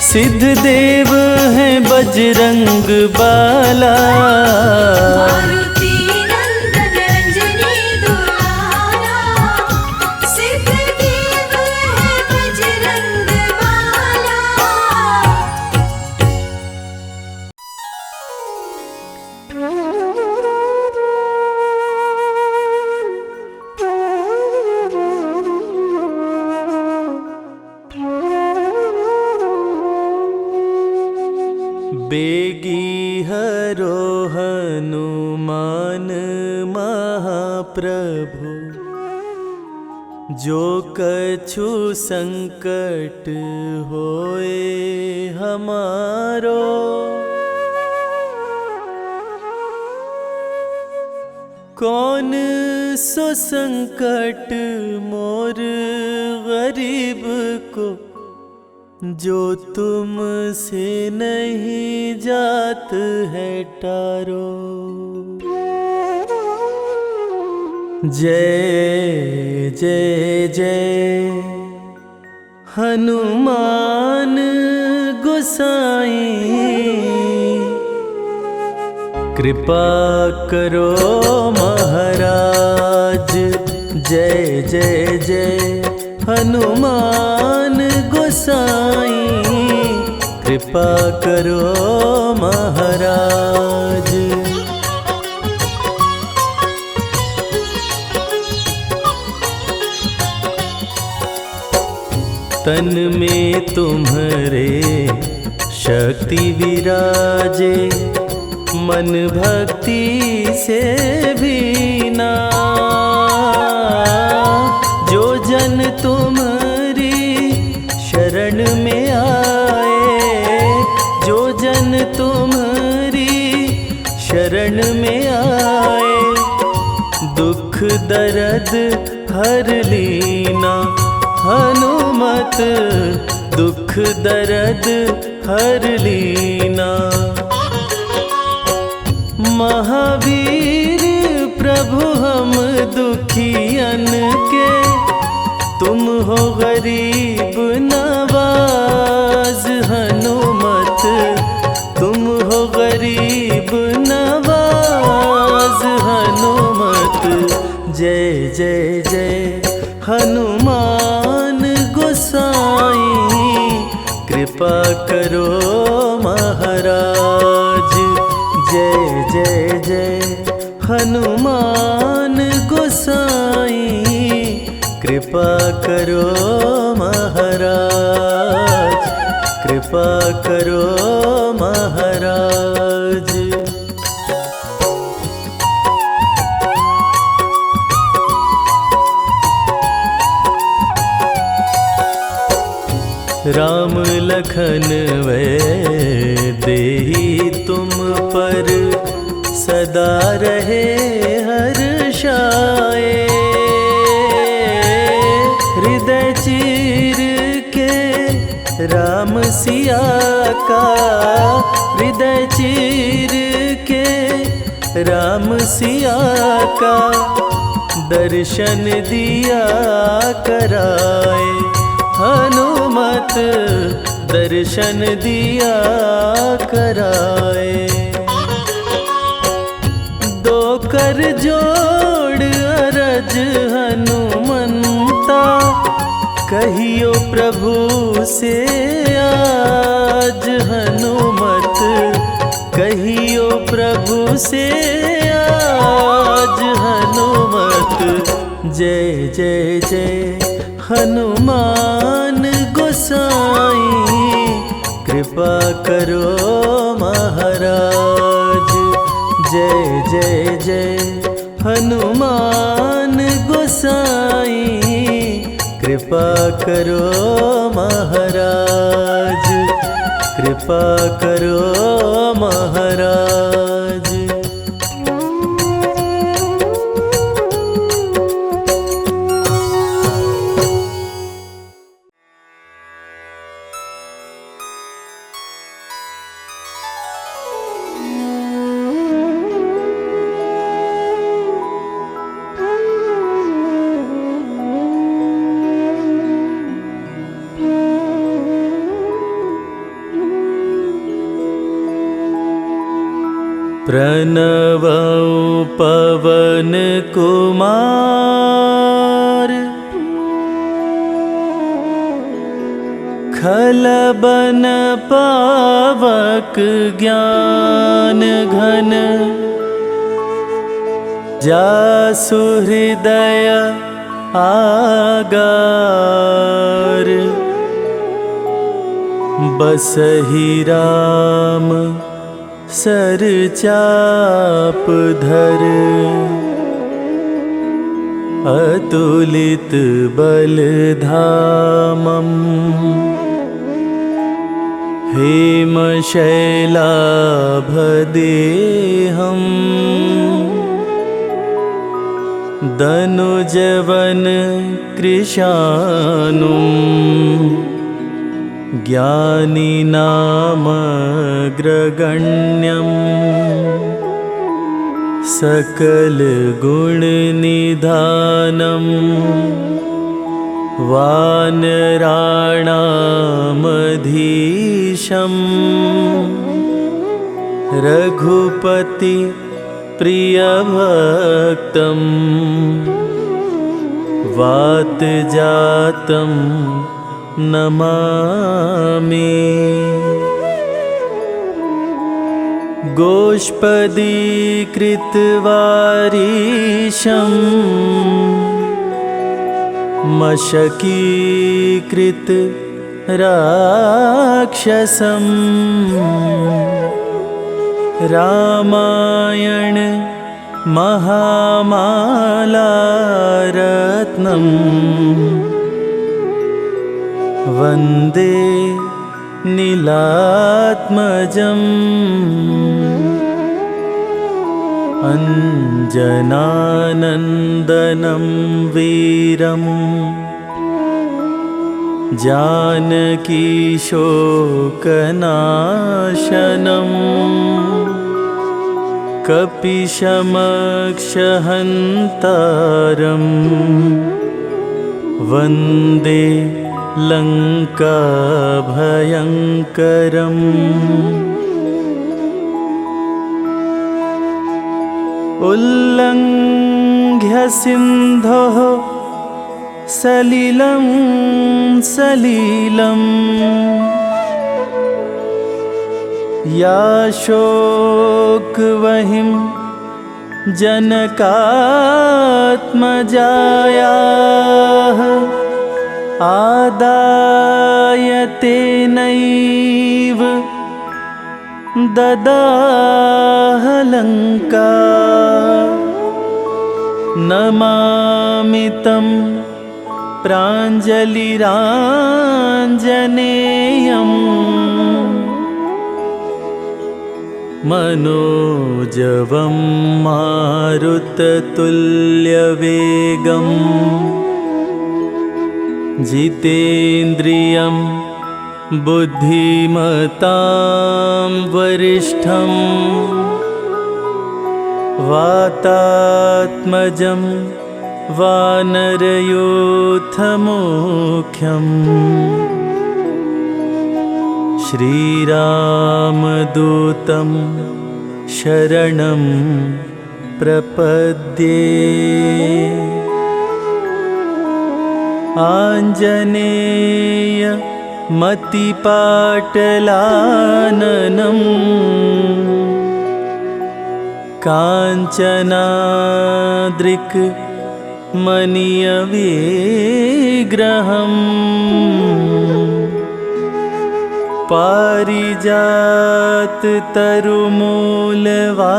सिद्ध देव है बजरंग बाला, मारुति नंदन अंजनी दुलारा, सिद्ध देव है बजरंग बाला। बेगी हरो हनुमान महाप्रभु, जो कछु संकट होए हमारो, कौन सो संकट मोर गरीब को, जो तुमसे नहीं जात है टारो। जय जय जय हनुमान गोसाई, कृपा करो महाराज। जय जय जय हनुमान गोसाई, कृपा करो महाराज। तन में तुम्हारे शक्ति विराजे, मन भक्ति से भीना, जो जन तुम्हारी शरण में आए, जो जन तुम्हारी शरण में आए, दुख दर्द हर लीना। हनुमत दुख दर्द हर लीना। महावीर प्रभु हम दुखियन के, तुम हो गरीब नवाज। हनुमत तुम हो गरीब नवाज। हनुमत जय जय जय हनुमान गोसाई, कृपा करो महाराज। जय जय जय हनुमान गोसाई, कृपा करो महाराज। कृपा करो महाराज। राम लखन वै देहि तुम पर, सदा रहे हर्षाए। हृदय चीर के राम सिया का, हृदय चीर के राम सिया का, दर्शन दिया कराए। हनुमत दर्शन दिया कराए। दो कर जोड़ अरज हनुमंता, कहियो प्रभु से आज। हनुमत कहियो प्रभु से आज। हनुमत जय जय जय हनुमान गोसाई, कृपा करो महाराज। जय जय जय हनुमान गोसाई, कृपा करो महाराज। कृपा करो महाराज। प्रणवौ पवन कुमार खलबन पावक ज्ञान घन जासु हृदय आगार बसहि राम सर चाप धर अतुलित बल धामम हेम शैलाभदेहं दनुजवन कृशानुं ज्ञानिनामग्रगण्यं सकलगुणनिधानं वानराणामधीशं रघुपति प्रियभक्तं वातजातं नमामि गोष्पदीकृतवारीशं मशकीकृत राक्षसं रामायण महामालारत्नं वन्दे नीलात्मजम् अञ्जनानन्दनं वीरम् जानकीशोकनाशनं कपिशमक्षहन्तारं वन्दे लङ्काभयङ्करम् उल्लङ्घ्य सिन्धोः सलिलं सलिलं या शोकवहिं जनकात्मजायाः आदाय तेनैव ददाह लङ्का नमामि तं प्राञ्जलिराञ्जनेयम् मनोजवं मारुततुल्यवेगं जितेन्द्रियं बुद्धिमतां वरिष्ठं वातात्मजं वानरयूथमुख्यं श्रीरामदूतं शरणं प्रपद्ये आञ्जनेय मतिपाटलाननं काञ्चनाद्रिक् मनीयविग्रहम्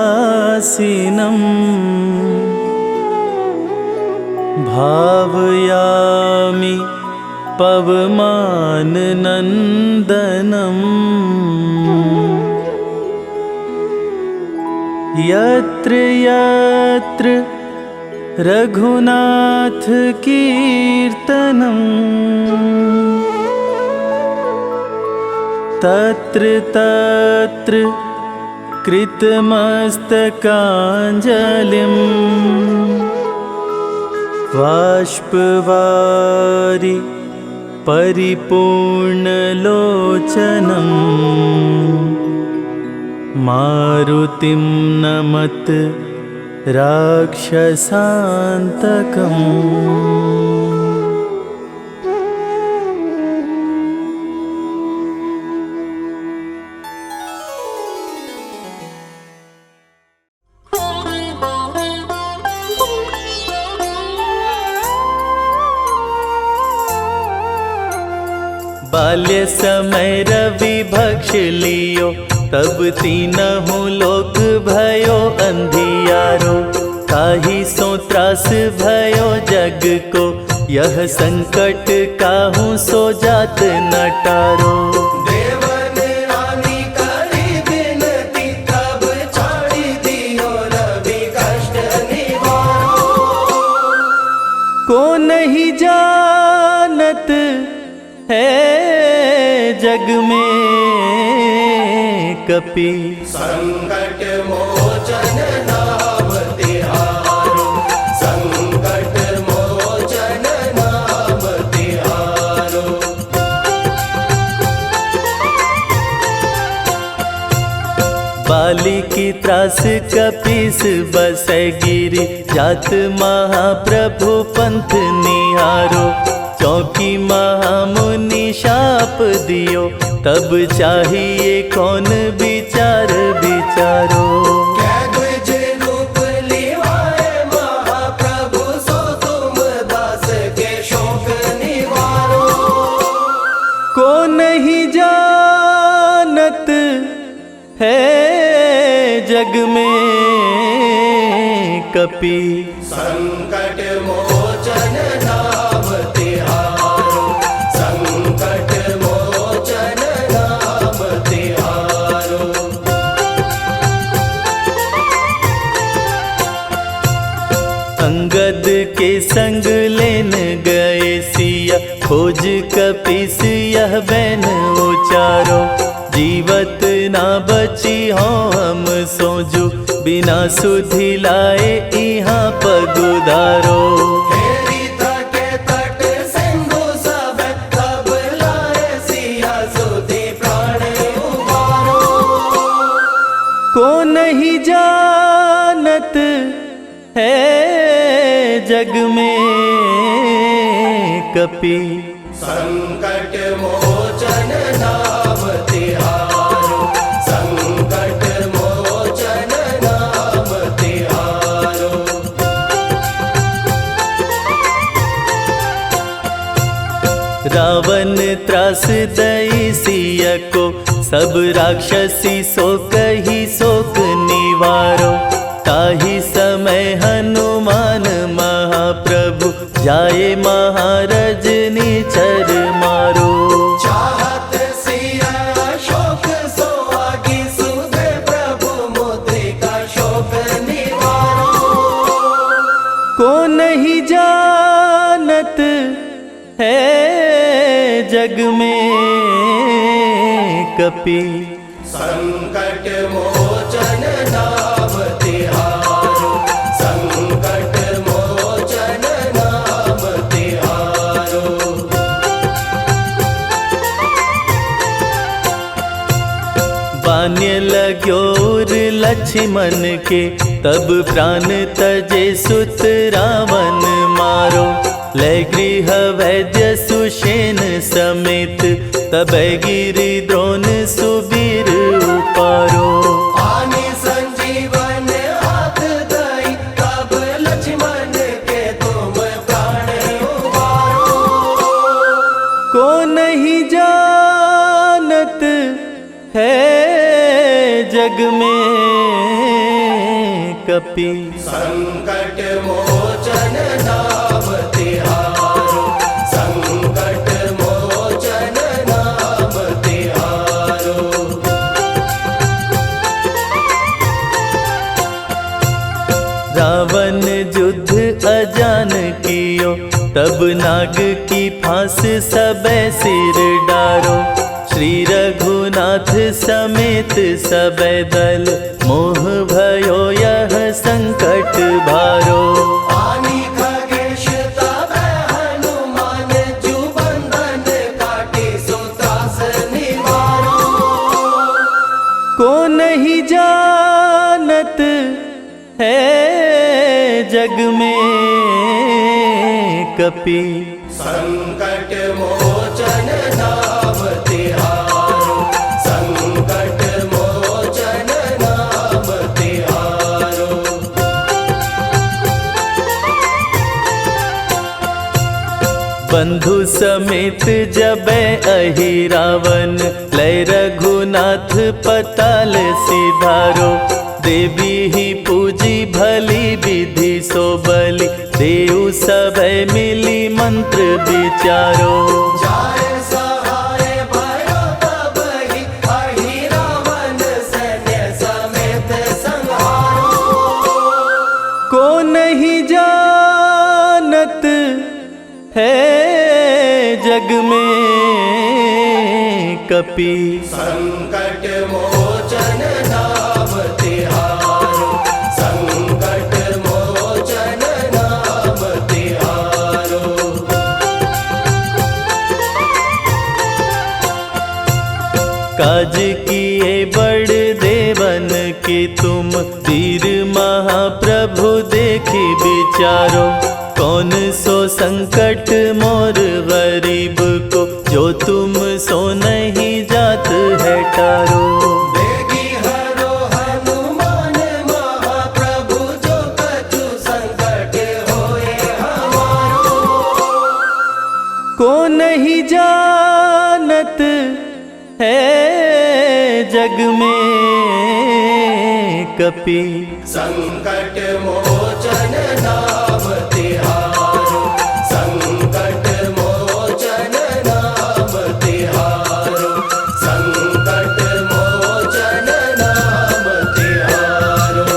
पारिजाततरुमूलवासिनं भावयामि पवमाननन्दनं यत्र यत्र रघुनाथकीर्तनं तत्र तत्र कृतमस्तकाञ्जलिं बाष्पवारि परिपूर्णलोचनं मारुतिं नमत राक्षसान्तकम्। बाल्य समय रवि भक्ष लियो, तब तीनहु लोक भयो अंधियारो। ताहि सो त्रास भयो जग को, यह संकट काहू सो जात न टारो। देवन रानी करी विनती, तब छाड़ी दियो रवि कष्ट निवारो। को नहीं जानत है जग में कपि, संकट मोचन नाम तिहारो। संकट मोचन नाम तिहारो। बाली की त्रास कपीस बसै गिरि, जात महाप्रभु पंथ निहारो। चौकी महामुनि शाप दियो, तब चाहिए कौन विचार विचारो। कै द्विज रूप लिवाए महाप्रभु, सो तुम दास के शोक निवारो। को नहीं जानत है जग में कपि, संकट मोचन नाम तिहारो। संकट मोचन नाम तिहारो। अंगद के संग लेन गए सिया, खोज कपीस यह बैन उचारो। जीवत ना बची हो हम सोजू, बिना सुधि लाए इहाँ पगुधारो। हेरी तके तट सिंधु सब, तब लाए सिया सुधि प्राण उबारो। को नहीं जानत है जग में कपि, संकट मोचन नाम तिहारो। संकट मोचन नाम तिहारो। रावण त्रास दई सिया को, सब राक्षसी सो कही शोक निवारो। ताहि समय हनुमान महाप्रभु, जाए महाराज निचर मारो। चाहत सिया शोक सो आगी, सुधे प्रभु मुद्रिका शोक निवारो। को नहीं जानत है जग में कपि, संकट मोचन नाम तिहारो। संकट मोचन नाम तिहारो। बान्य लाग्योर लक्ष्मण के, तब प्राण तजे सुत रावण मारो। लय गृह वैद्य सुषेण समेत, तब गिरि द्रोण सुबीर उपारो। आनि संजीवन हाथ दई, तब लक्ष्मण के तुम प्राण उबारो। को नहीं जानत है जग में कपि, संकट मोचन नाम तिहारो। संकट मोचन नाम तिहारो। रावण युद्ध अजान कियो, तब नाग की फांस सबे सिर डारो। श्री रघुनाथ समेत सबे दल, मोह भयो यह संकट भारो। आनि खगेश तब हनुमान, जु बंधन काटी सो त्रास निवारो। को नहीं जानत है जग में कपि। संकट मोचन नाम तिहारो, संकट मोचन नाम तिहारो। बंधु समेत जबै अहि रावण, लय रघुनाथ पताल सिधारो। देवी ही पूजी भली विधि सो बलि, देव सभै मिली मंत्र विचारो। जाय सहाय भयो तबहि, अहि रावण सैन्य समेत संहारो। को नहीं जानत है जग में कपि। संकट मोचन नाम तिहारो, संकट मोचन नाम तिहारो। काज किए बड़ देवन के तुम, वीर महाप्रभु देखी विचारो। कौन सो संकट मोर गरीब को, जो तुम सो नहीं जात है टारो। देगी हरो हनुमान महाप्रभु, जो कछु संकट होए हमारो। को नहीं जानत है जग में कपि। संकट मोचन नाम तिहारो, संकट मोचन नाम तिहारो, संकट मोचन नाम तिहारो।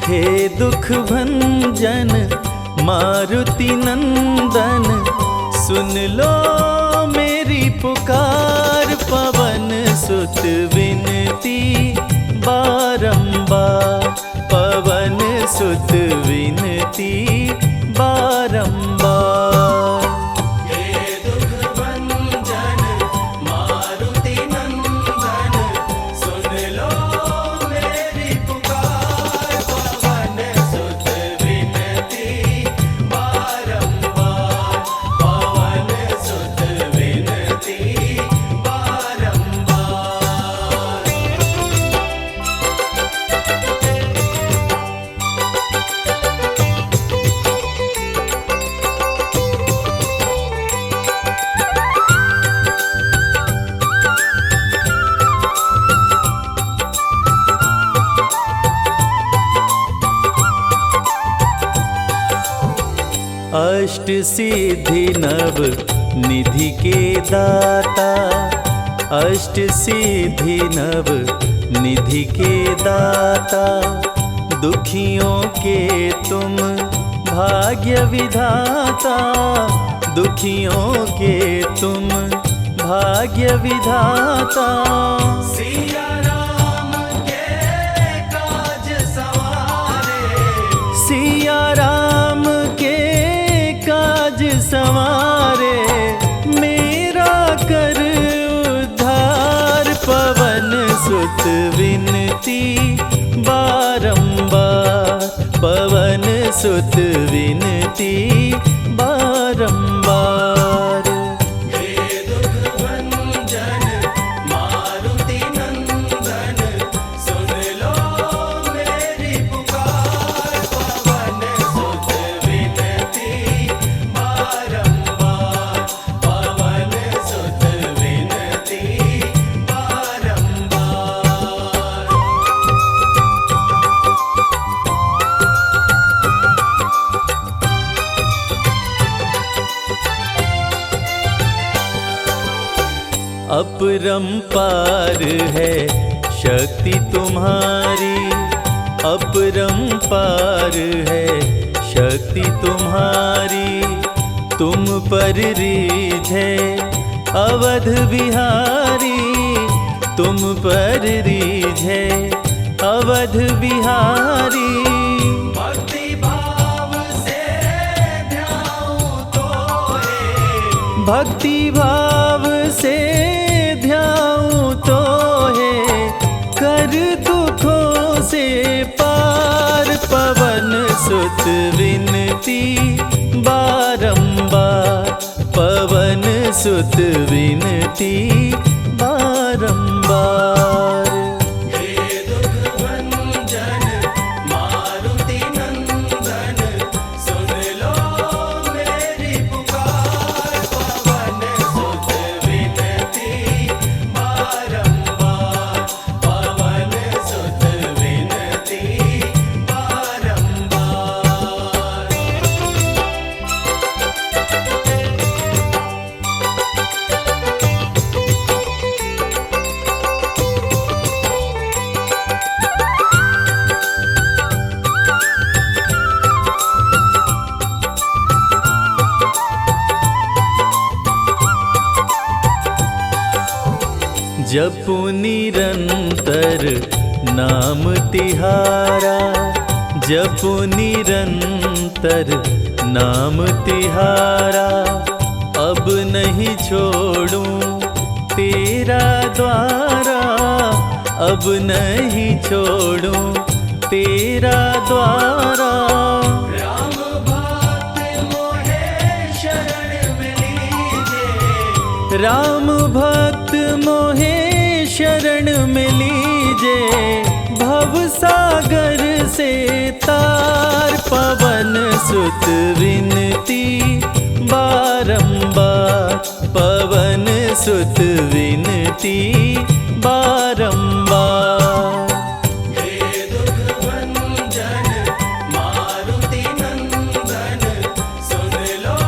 हे दुख भंजन मारुति नंदन, सुन लो मेरी पुकार। पवन सुत विनती बारंबार, पवन सुत विनती बारंबार। हे दुख भंजन मारुति नंदन, सुन लो मेरी पुकार। पवन सुत विनती बारंबार, पवन सुत विनती बारंबार। अष्ट सिद्धि नव निधि के दाता, अष्ट सिद्धि नव निधि के दाता। दुखियों के तुम भाग्य विधाता, दुखियों के तुम भाग्य विधाता। सिया राम के काज सवारे, सिया राम के काज संवारे, मेरा कर उद्धार। पवन सुत विनती बारंबार, पवन सुत विनती बारंबार। हे दुख भंजन मारुति नंदन, सुन लो मेरी पुकार। पवन सुत विनती बारंबार, पवन सुत विनती बारंबार। अपरंपार है शक्ति तुम्हारी, अपरंपार है शक्ति तुम्हारी, तुम पर रीझे अवध बिहारी, तुम पर रीझे अवध बिहारी। भक्ति भाव से ध्याऊं तोहे, भक्ति भाव से ध्याऊं तोहे, कर दुखों से पार। पवन सुत विनती बारंबार, पवन सुत विनती बारंबार। हे दुख भंजन मारुति नंदन, सुन लो मेरी पुकार। पवन सुत विनती बारंबार, पवन सुत विनती बारंबार। जपु निरंतर नाम तिहारा, जपु निरंतर नाम तिहारा। अब नहीं छोड़ूं तेरा द्वारा, अब नहीं छोड़ूं तेरा द्वारा। राम भक्त मोहे शरण में लीजे, राम भक्त मोहे शरण में लीजे, भव सागर से तार। पवन सुत विनती बारंबार, पवन सुत विनती बारंबार। हे दुख भंजन मारुति नंदन, सुन लो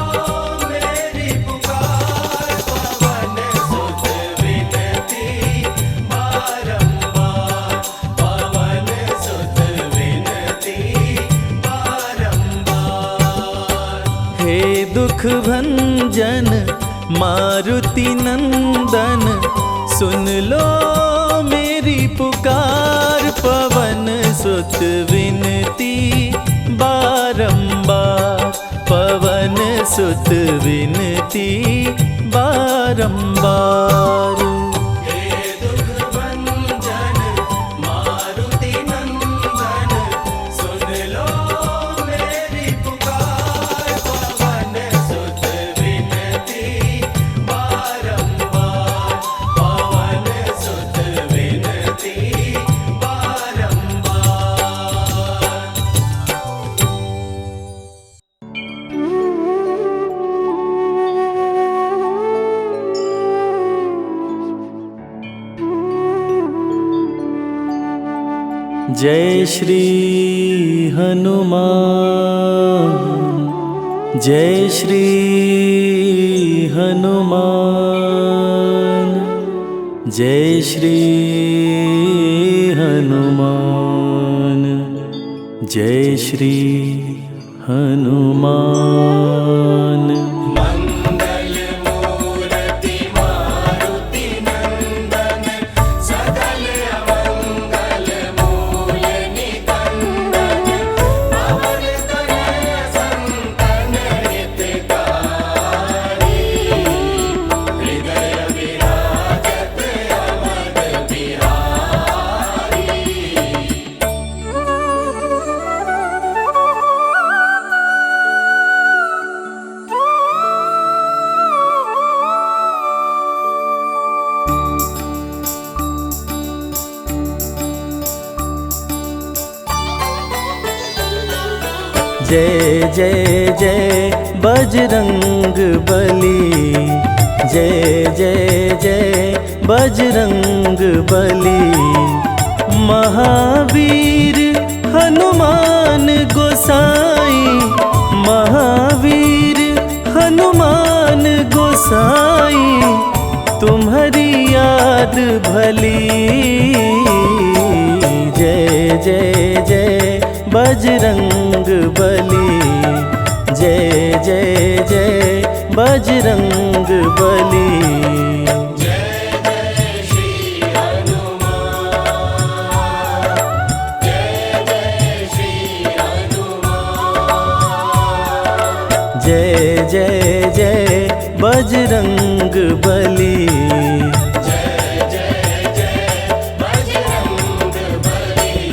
मेरी पुकार। पवन सुत विनती बारंबार, पवन सुत विनती बारंबार। हे दुख भंजन मारुति नंदन, सुन लो मेरी पुकार। पवन सुत विनती बारंबार, पवन सुत विनती बारंबार। हे दुख भंजन मारुति नंदन, सुन लो मेरी पुकार। पवन सुत विनती बारंबार, पवन सुत विनती बारंबार। जय श्री हनुमान, जय श्री हनुमान, जय श्री हनुमान, जय श्री हनुमान। मंगल मूर्ति मारुति नंदन, सकल अमंगल मूल निकंदन। पवन तनय संतन हितकारी, हृदय विराजत अवध बिहारी। जय जय जय बजरंग बली, जय जय जय बजरंग बली। महावीर हनुमान गोसाई, महावीर हनुमान गोसाई। तुम्हारी याद भली, जय जय जय बजरंग बली। जय जय जय बजरंग बली। जय जय श्री हनुमान, जय जय श्री हनुमान। जय जय जय बजरंग बली। जय जय जय बजरंग बली।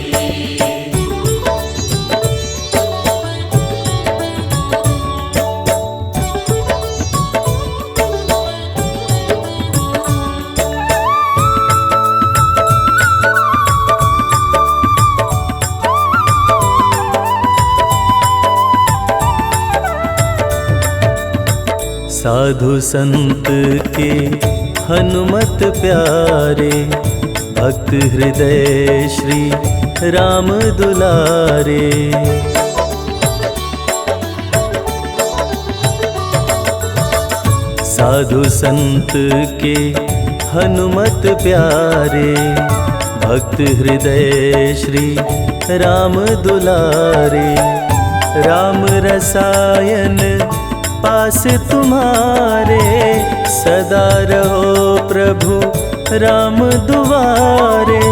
साधु संत के हनुमत प्यारे, भक्त हृदय श्री राम दुलारे। साधु संत के हनुमत प्यारे, भक्त हृदय श्री राम दुलारे। राम रसायन पास तुम्हारे, सदा रहो प्रभु राम दुआरे।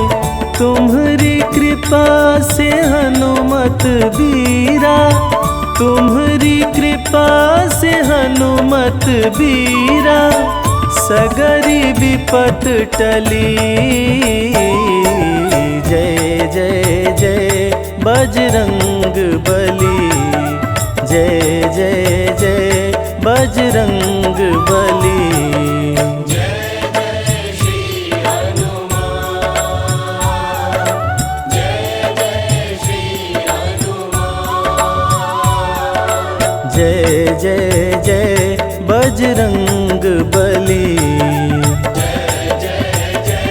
तुम्हारी कृपा से हनुमत बीरा, तुम्हारी कृपा से हनुमत बीरा। सगरी विपत टली। जय जय जय बजरंग बली। जय जय जय बजरंग बली। जय जय श्री हनुमान, जय जय श्री हनुमान। जय जय जय बजरंग बली। जय जय जय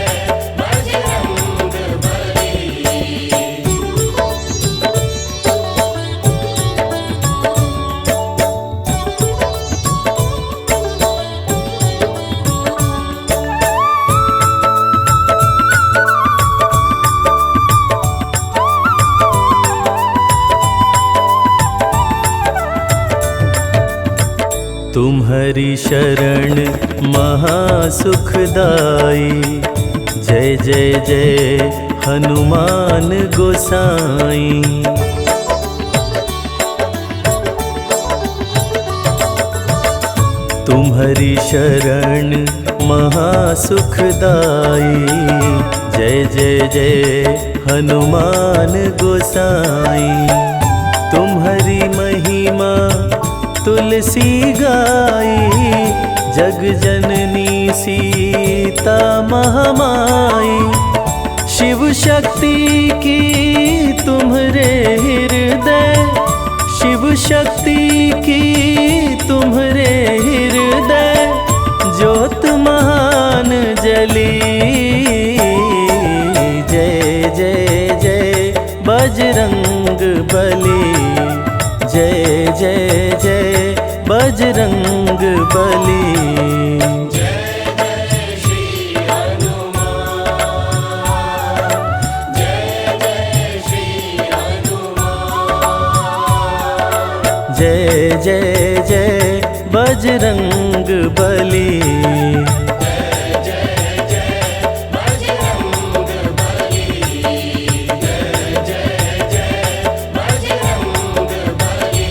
बजरंग बली। तुम्हारी शरण महासुखदाई। जय जय जय हनुमान गोसाई। तुम्हारी शरण महासुखदाई। जय जय जय हनुमान गोसाई। तुम्हारी महिमा तुलसी गाई। जग जननी सीता महामाई। शिव शक्ति की तुम्हारे हृदय, शिव शक्ति की तुम्हारे हृदय। ज्योत महान जली। जय जय जय बजरंग बली। जय जय जय बजरंग बली। जय जय श्री हनुमान, जय जय श्री हनुमान। जय जय जय बजरंग बली। जय जय जय बजरंग बली। जय जय जय बजरंग बली।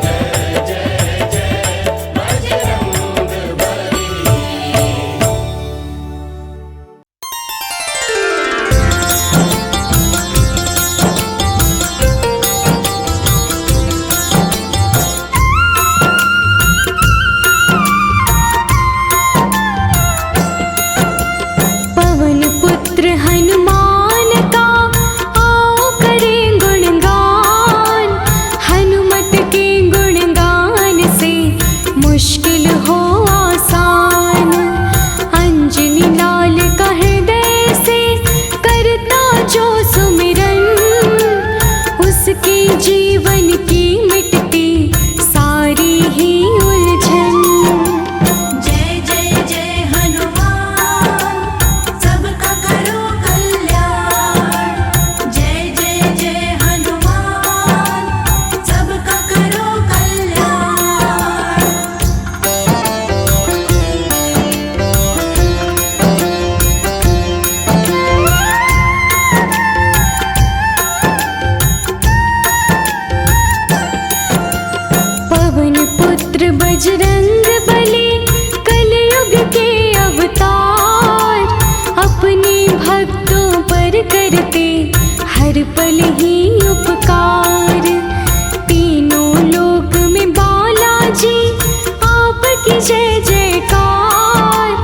जय जय जय बजरंग बली। बजरंग बली कलयुग के अवतार, अपने भक्तों पर करते हर पल ही उपकार। तीनों लोक में बालाजी आपकी जय जयकार,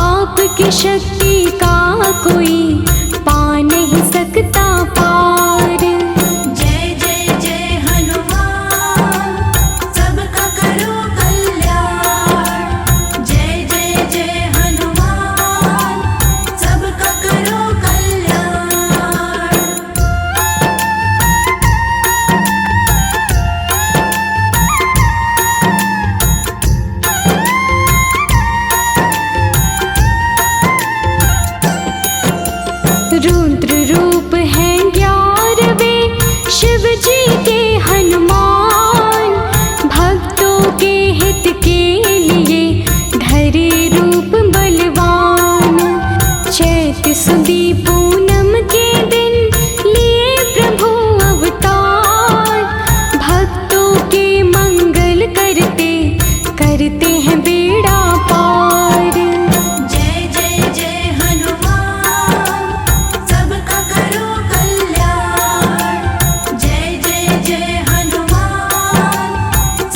आपकी शक्ति का कोई पा नहीं सकता पार। जय जय जय हनुमान, सबका करो कल्याण। जय जय जय हनुमान, सबका करो कल्याण। रुद्र रूप है 11वें शिव जी के हनुमान, भक्तों के हित के लिए धरे रूप बलवान। चैत सुदी पूनम के दिन लिए प्रभु अवतार, भक्तों के मंगल करते करते हैं बेड़ा पार। जय जय जय हनुमान, सबका करो कल्याण। जय जय जय हनुमान,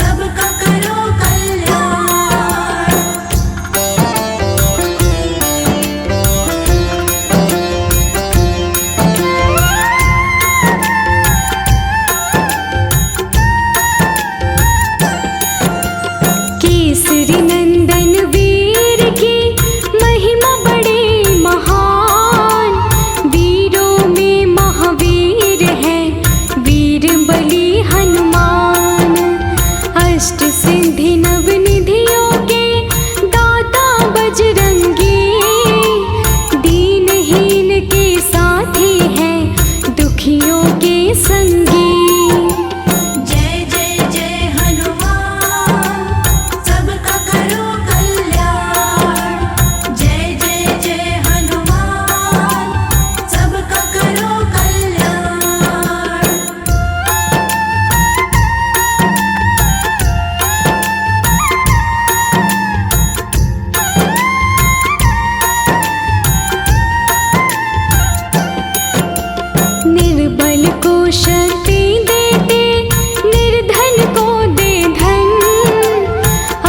सबका करो कल्याण। केसरी नंदन वीर की महिमा बड़े महान, वीरों में महावीर है वीर बली हनुमान। अष्ट सिद्धि नवनिधियों के दाता बजरंगी, दीनहीन के साथी है दुखियों के संगी। जय जय जय हनुमान, सबका करो कल्याण। जय जय जय हनुमान, सबका करो कल्याण। निर्बल को शक्ति देते, निर्धन को दे धन,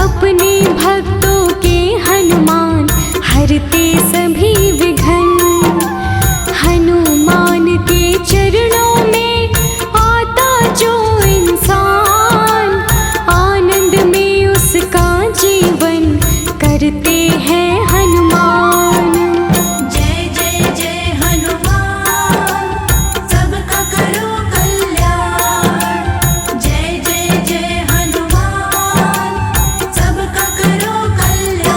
अपने भक्तों के हनुमान हरते सभी विघ्न। हनुमान के चरणों में आता जो इंसान, आनंद में उसका जीवन करते हैं हनुमान। जय जय जय हनुमान, सबका करो कल्याण। जय जय जय हनुमान, सबका करो कल्याण।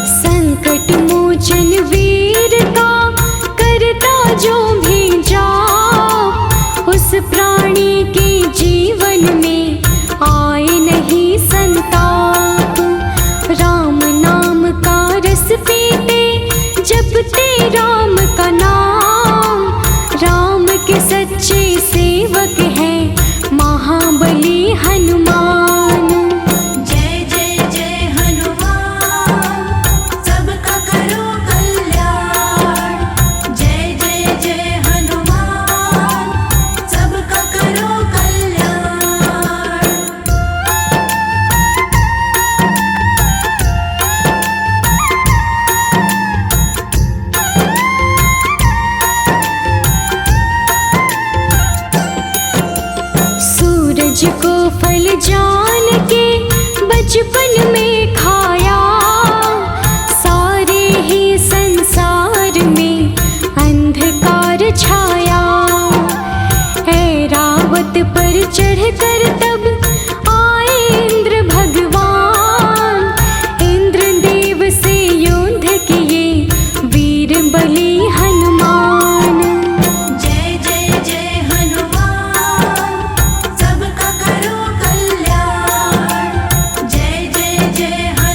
संकट मोचन वीर का करता जो भी जाप, उस प्राणी के जीवन में आए नहीं संताप। राम नाम का रस पीते जपते राम का नाम, राम के सच्चे सेवक हैं महाबली हनुमान। जय जय जय हनुमान, सबका करो कल्याण। जय जय जय हनुमान, सबका करो कल्याण। सूरज को फल जान के बचपन में खाया, सारे ही संसार में अंधकार छाया। ऐरावत पर चढ़कर तब आए इंद्र भगवान, इंद्रदेव से युद्ध किए वीर बली हनुमान। जय जय जय हनुमान, सबका करो कल्याण। जय जय जय हनुमान,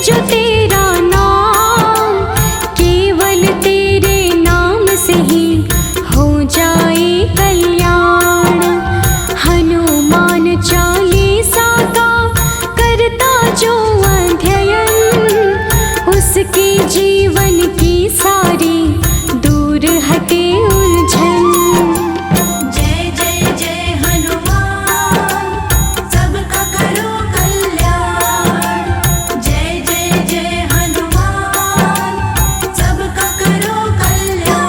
जो तेरा नाम, केवल तेरे नाम से ही हो जाए कल्याण। हनुमान चालीसा का करता जो अध्ययन, उसके जीवन की सारी दूर हटे उलझन। जय जय जय हनुमान, सबका करो कल्याण। जय जय जय हनुमान, सबका करो कल्याण।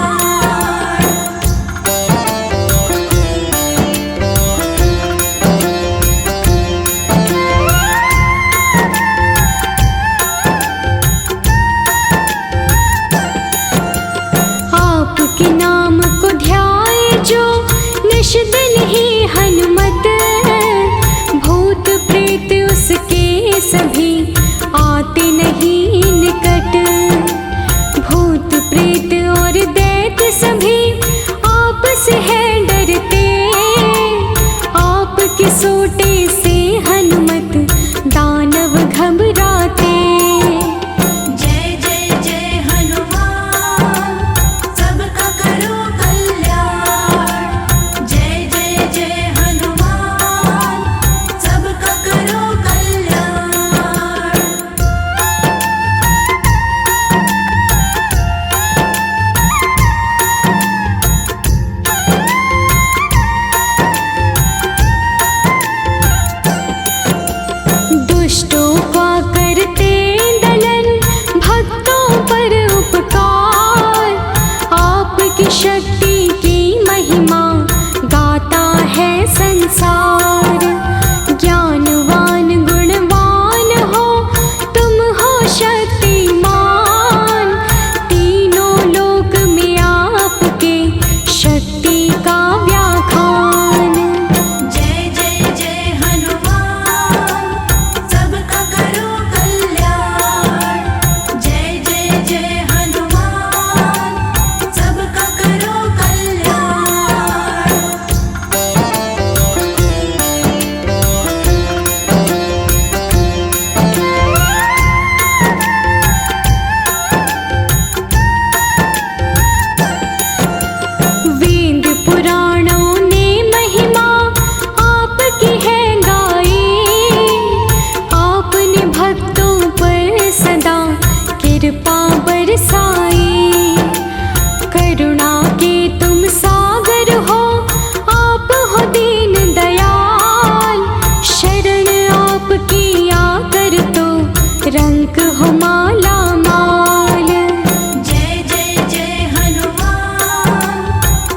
आपके नाम को ध्याए जो निश दिन ही हनुमत, भूत प्रेत उसके सभी आते नहीं निकट। भूत प्रेत और दैत्य सभी आपसे है डरते, आपके सोटे से हनुमत दानव घबराते। जय जय जय हनुमान, सबका करो कल्याण। जय जय जय हनुमान, सबका करो कल्याण। दुष्टों का करते दलन, भक्तों पर उपकार। आपकी शक्ति की महिमा गाता है संसार। ज्ञानवान गुणवान हो, तुम हो शक्तिमान। तीनों लोक में आपके शक्ति का व्याख्यान। जय जय जय हनुमान, सबका करो कल्याण। जय जय जय हनुमान, सबका करो कल्याण। वेद पुराणों ने महिमा आपकी है गाई। आपने भक्तों पर सदा कृपा बरसाई। करुणा के तुम सागर हो, आप हो दीन दयाल। शरण आपकी आकर तो रंग हो माला माल। जय जय जय हनुमान,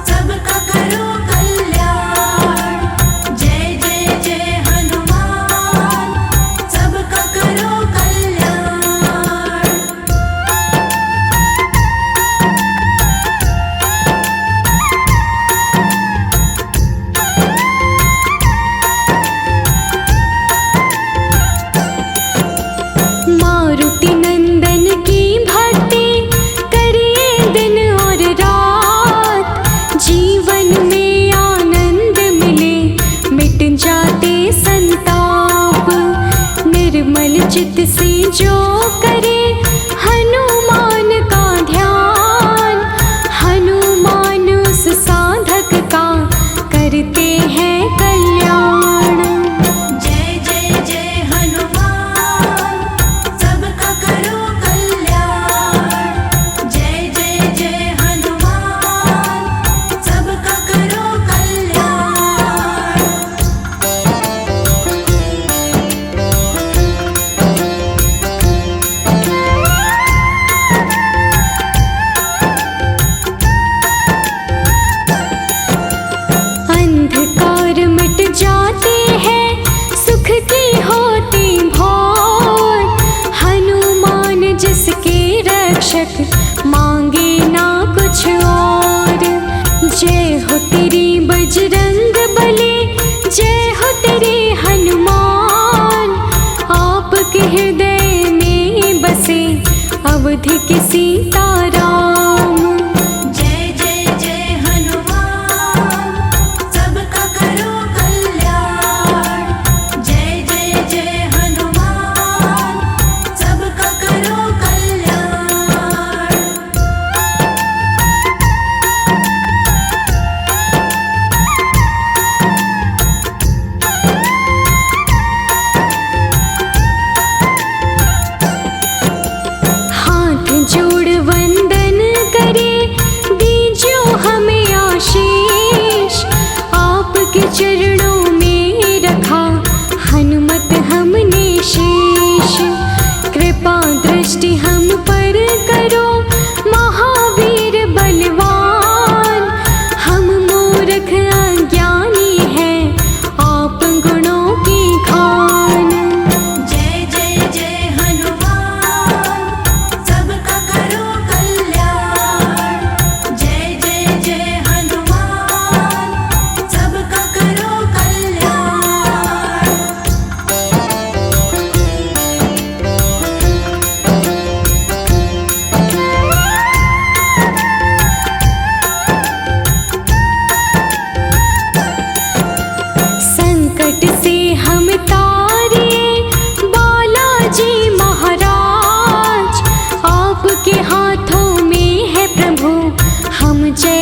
सबका करो कल्याण। जय जय जय हनुमान, सबका करो कल्याण। मारुति नंदन की भक्ति करिए दिन और रात। जीवन में आनंद मिले, मिट जाते संताप। निर्मल चित्त से जो करे हनुमान का ध्यान, हनुमान उस साधक का करते हैं कल्याण। जय जय जय हनुमान, सबका करो कल्याण। जय जय जय हनुमान, सबका करो कल्याण। अंधकार मिट जाते हैं, सुख की होती भोर। हनुमान जिसके रक्षक, मांगे ना कुछ और। जय हो तेरी बजरंग बली, जय हो तेरे हनुमान। आपके हृदय में बसे अवधि के सीताराम। जय जय जय हनुमान, सबका करो कल्याण। जय जय जय हनुमान, सबका जय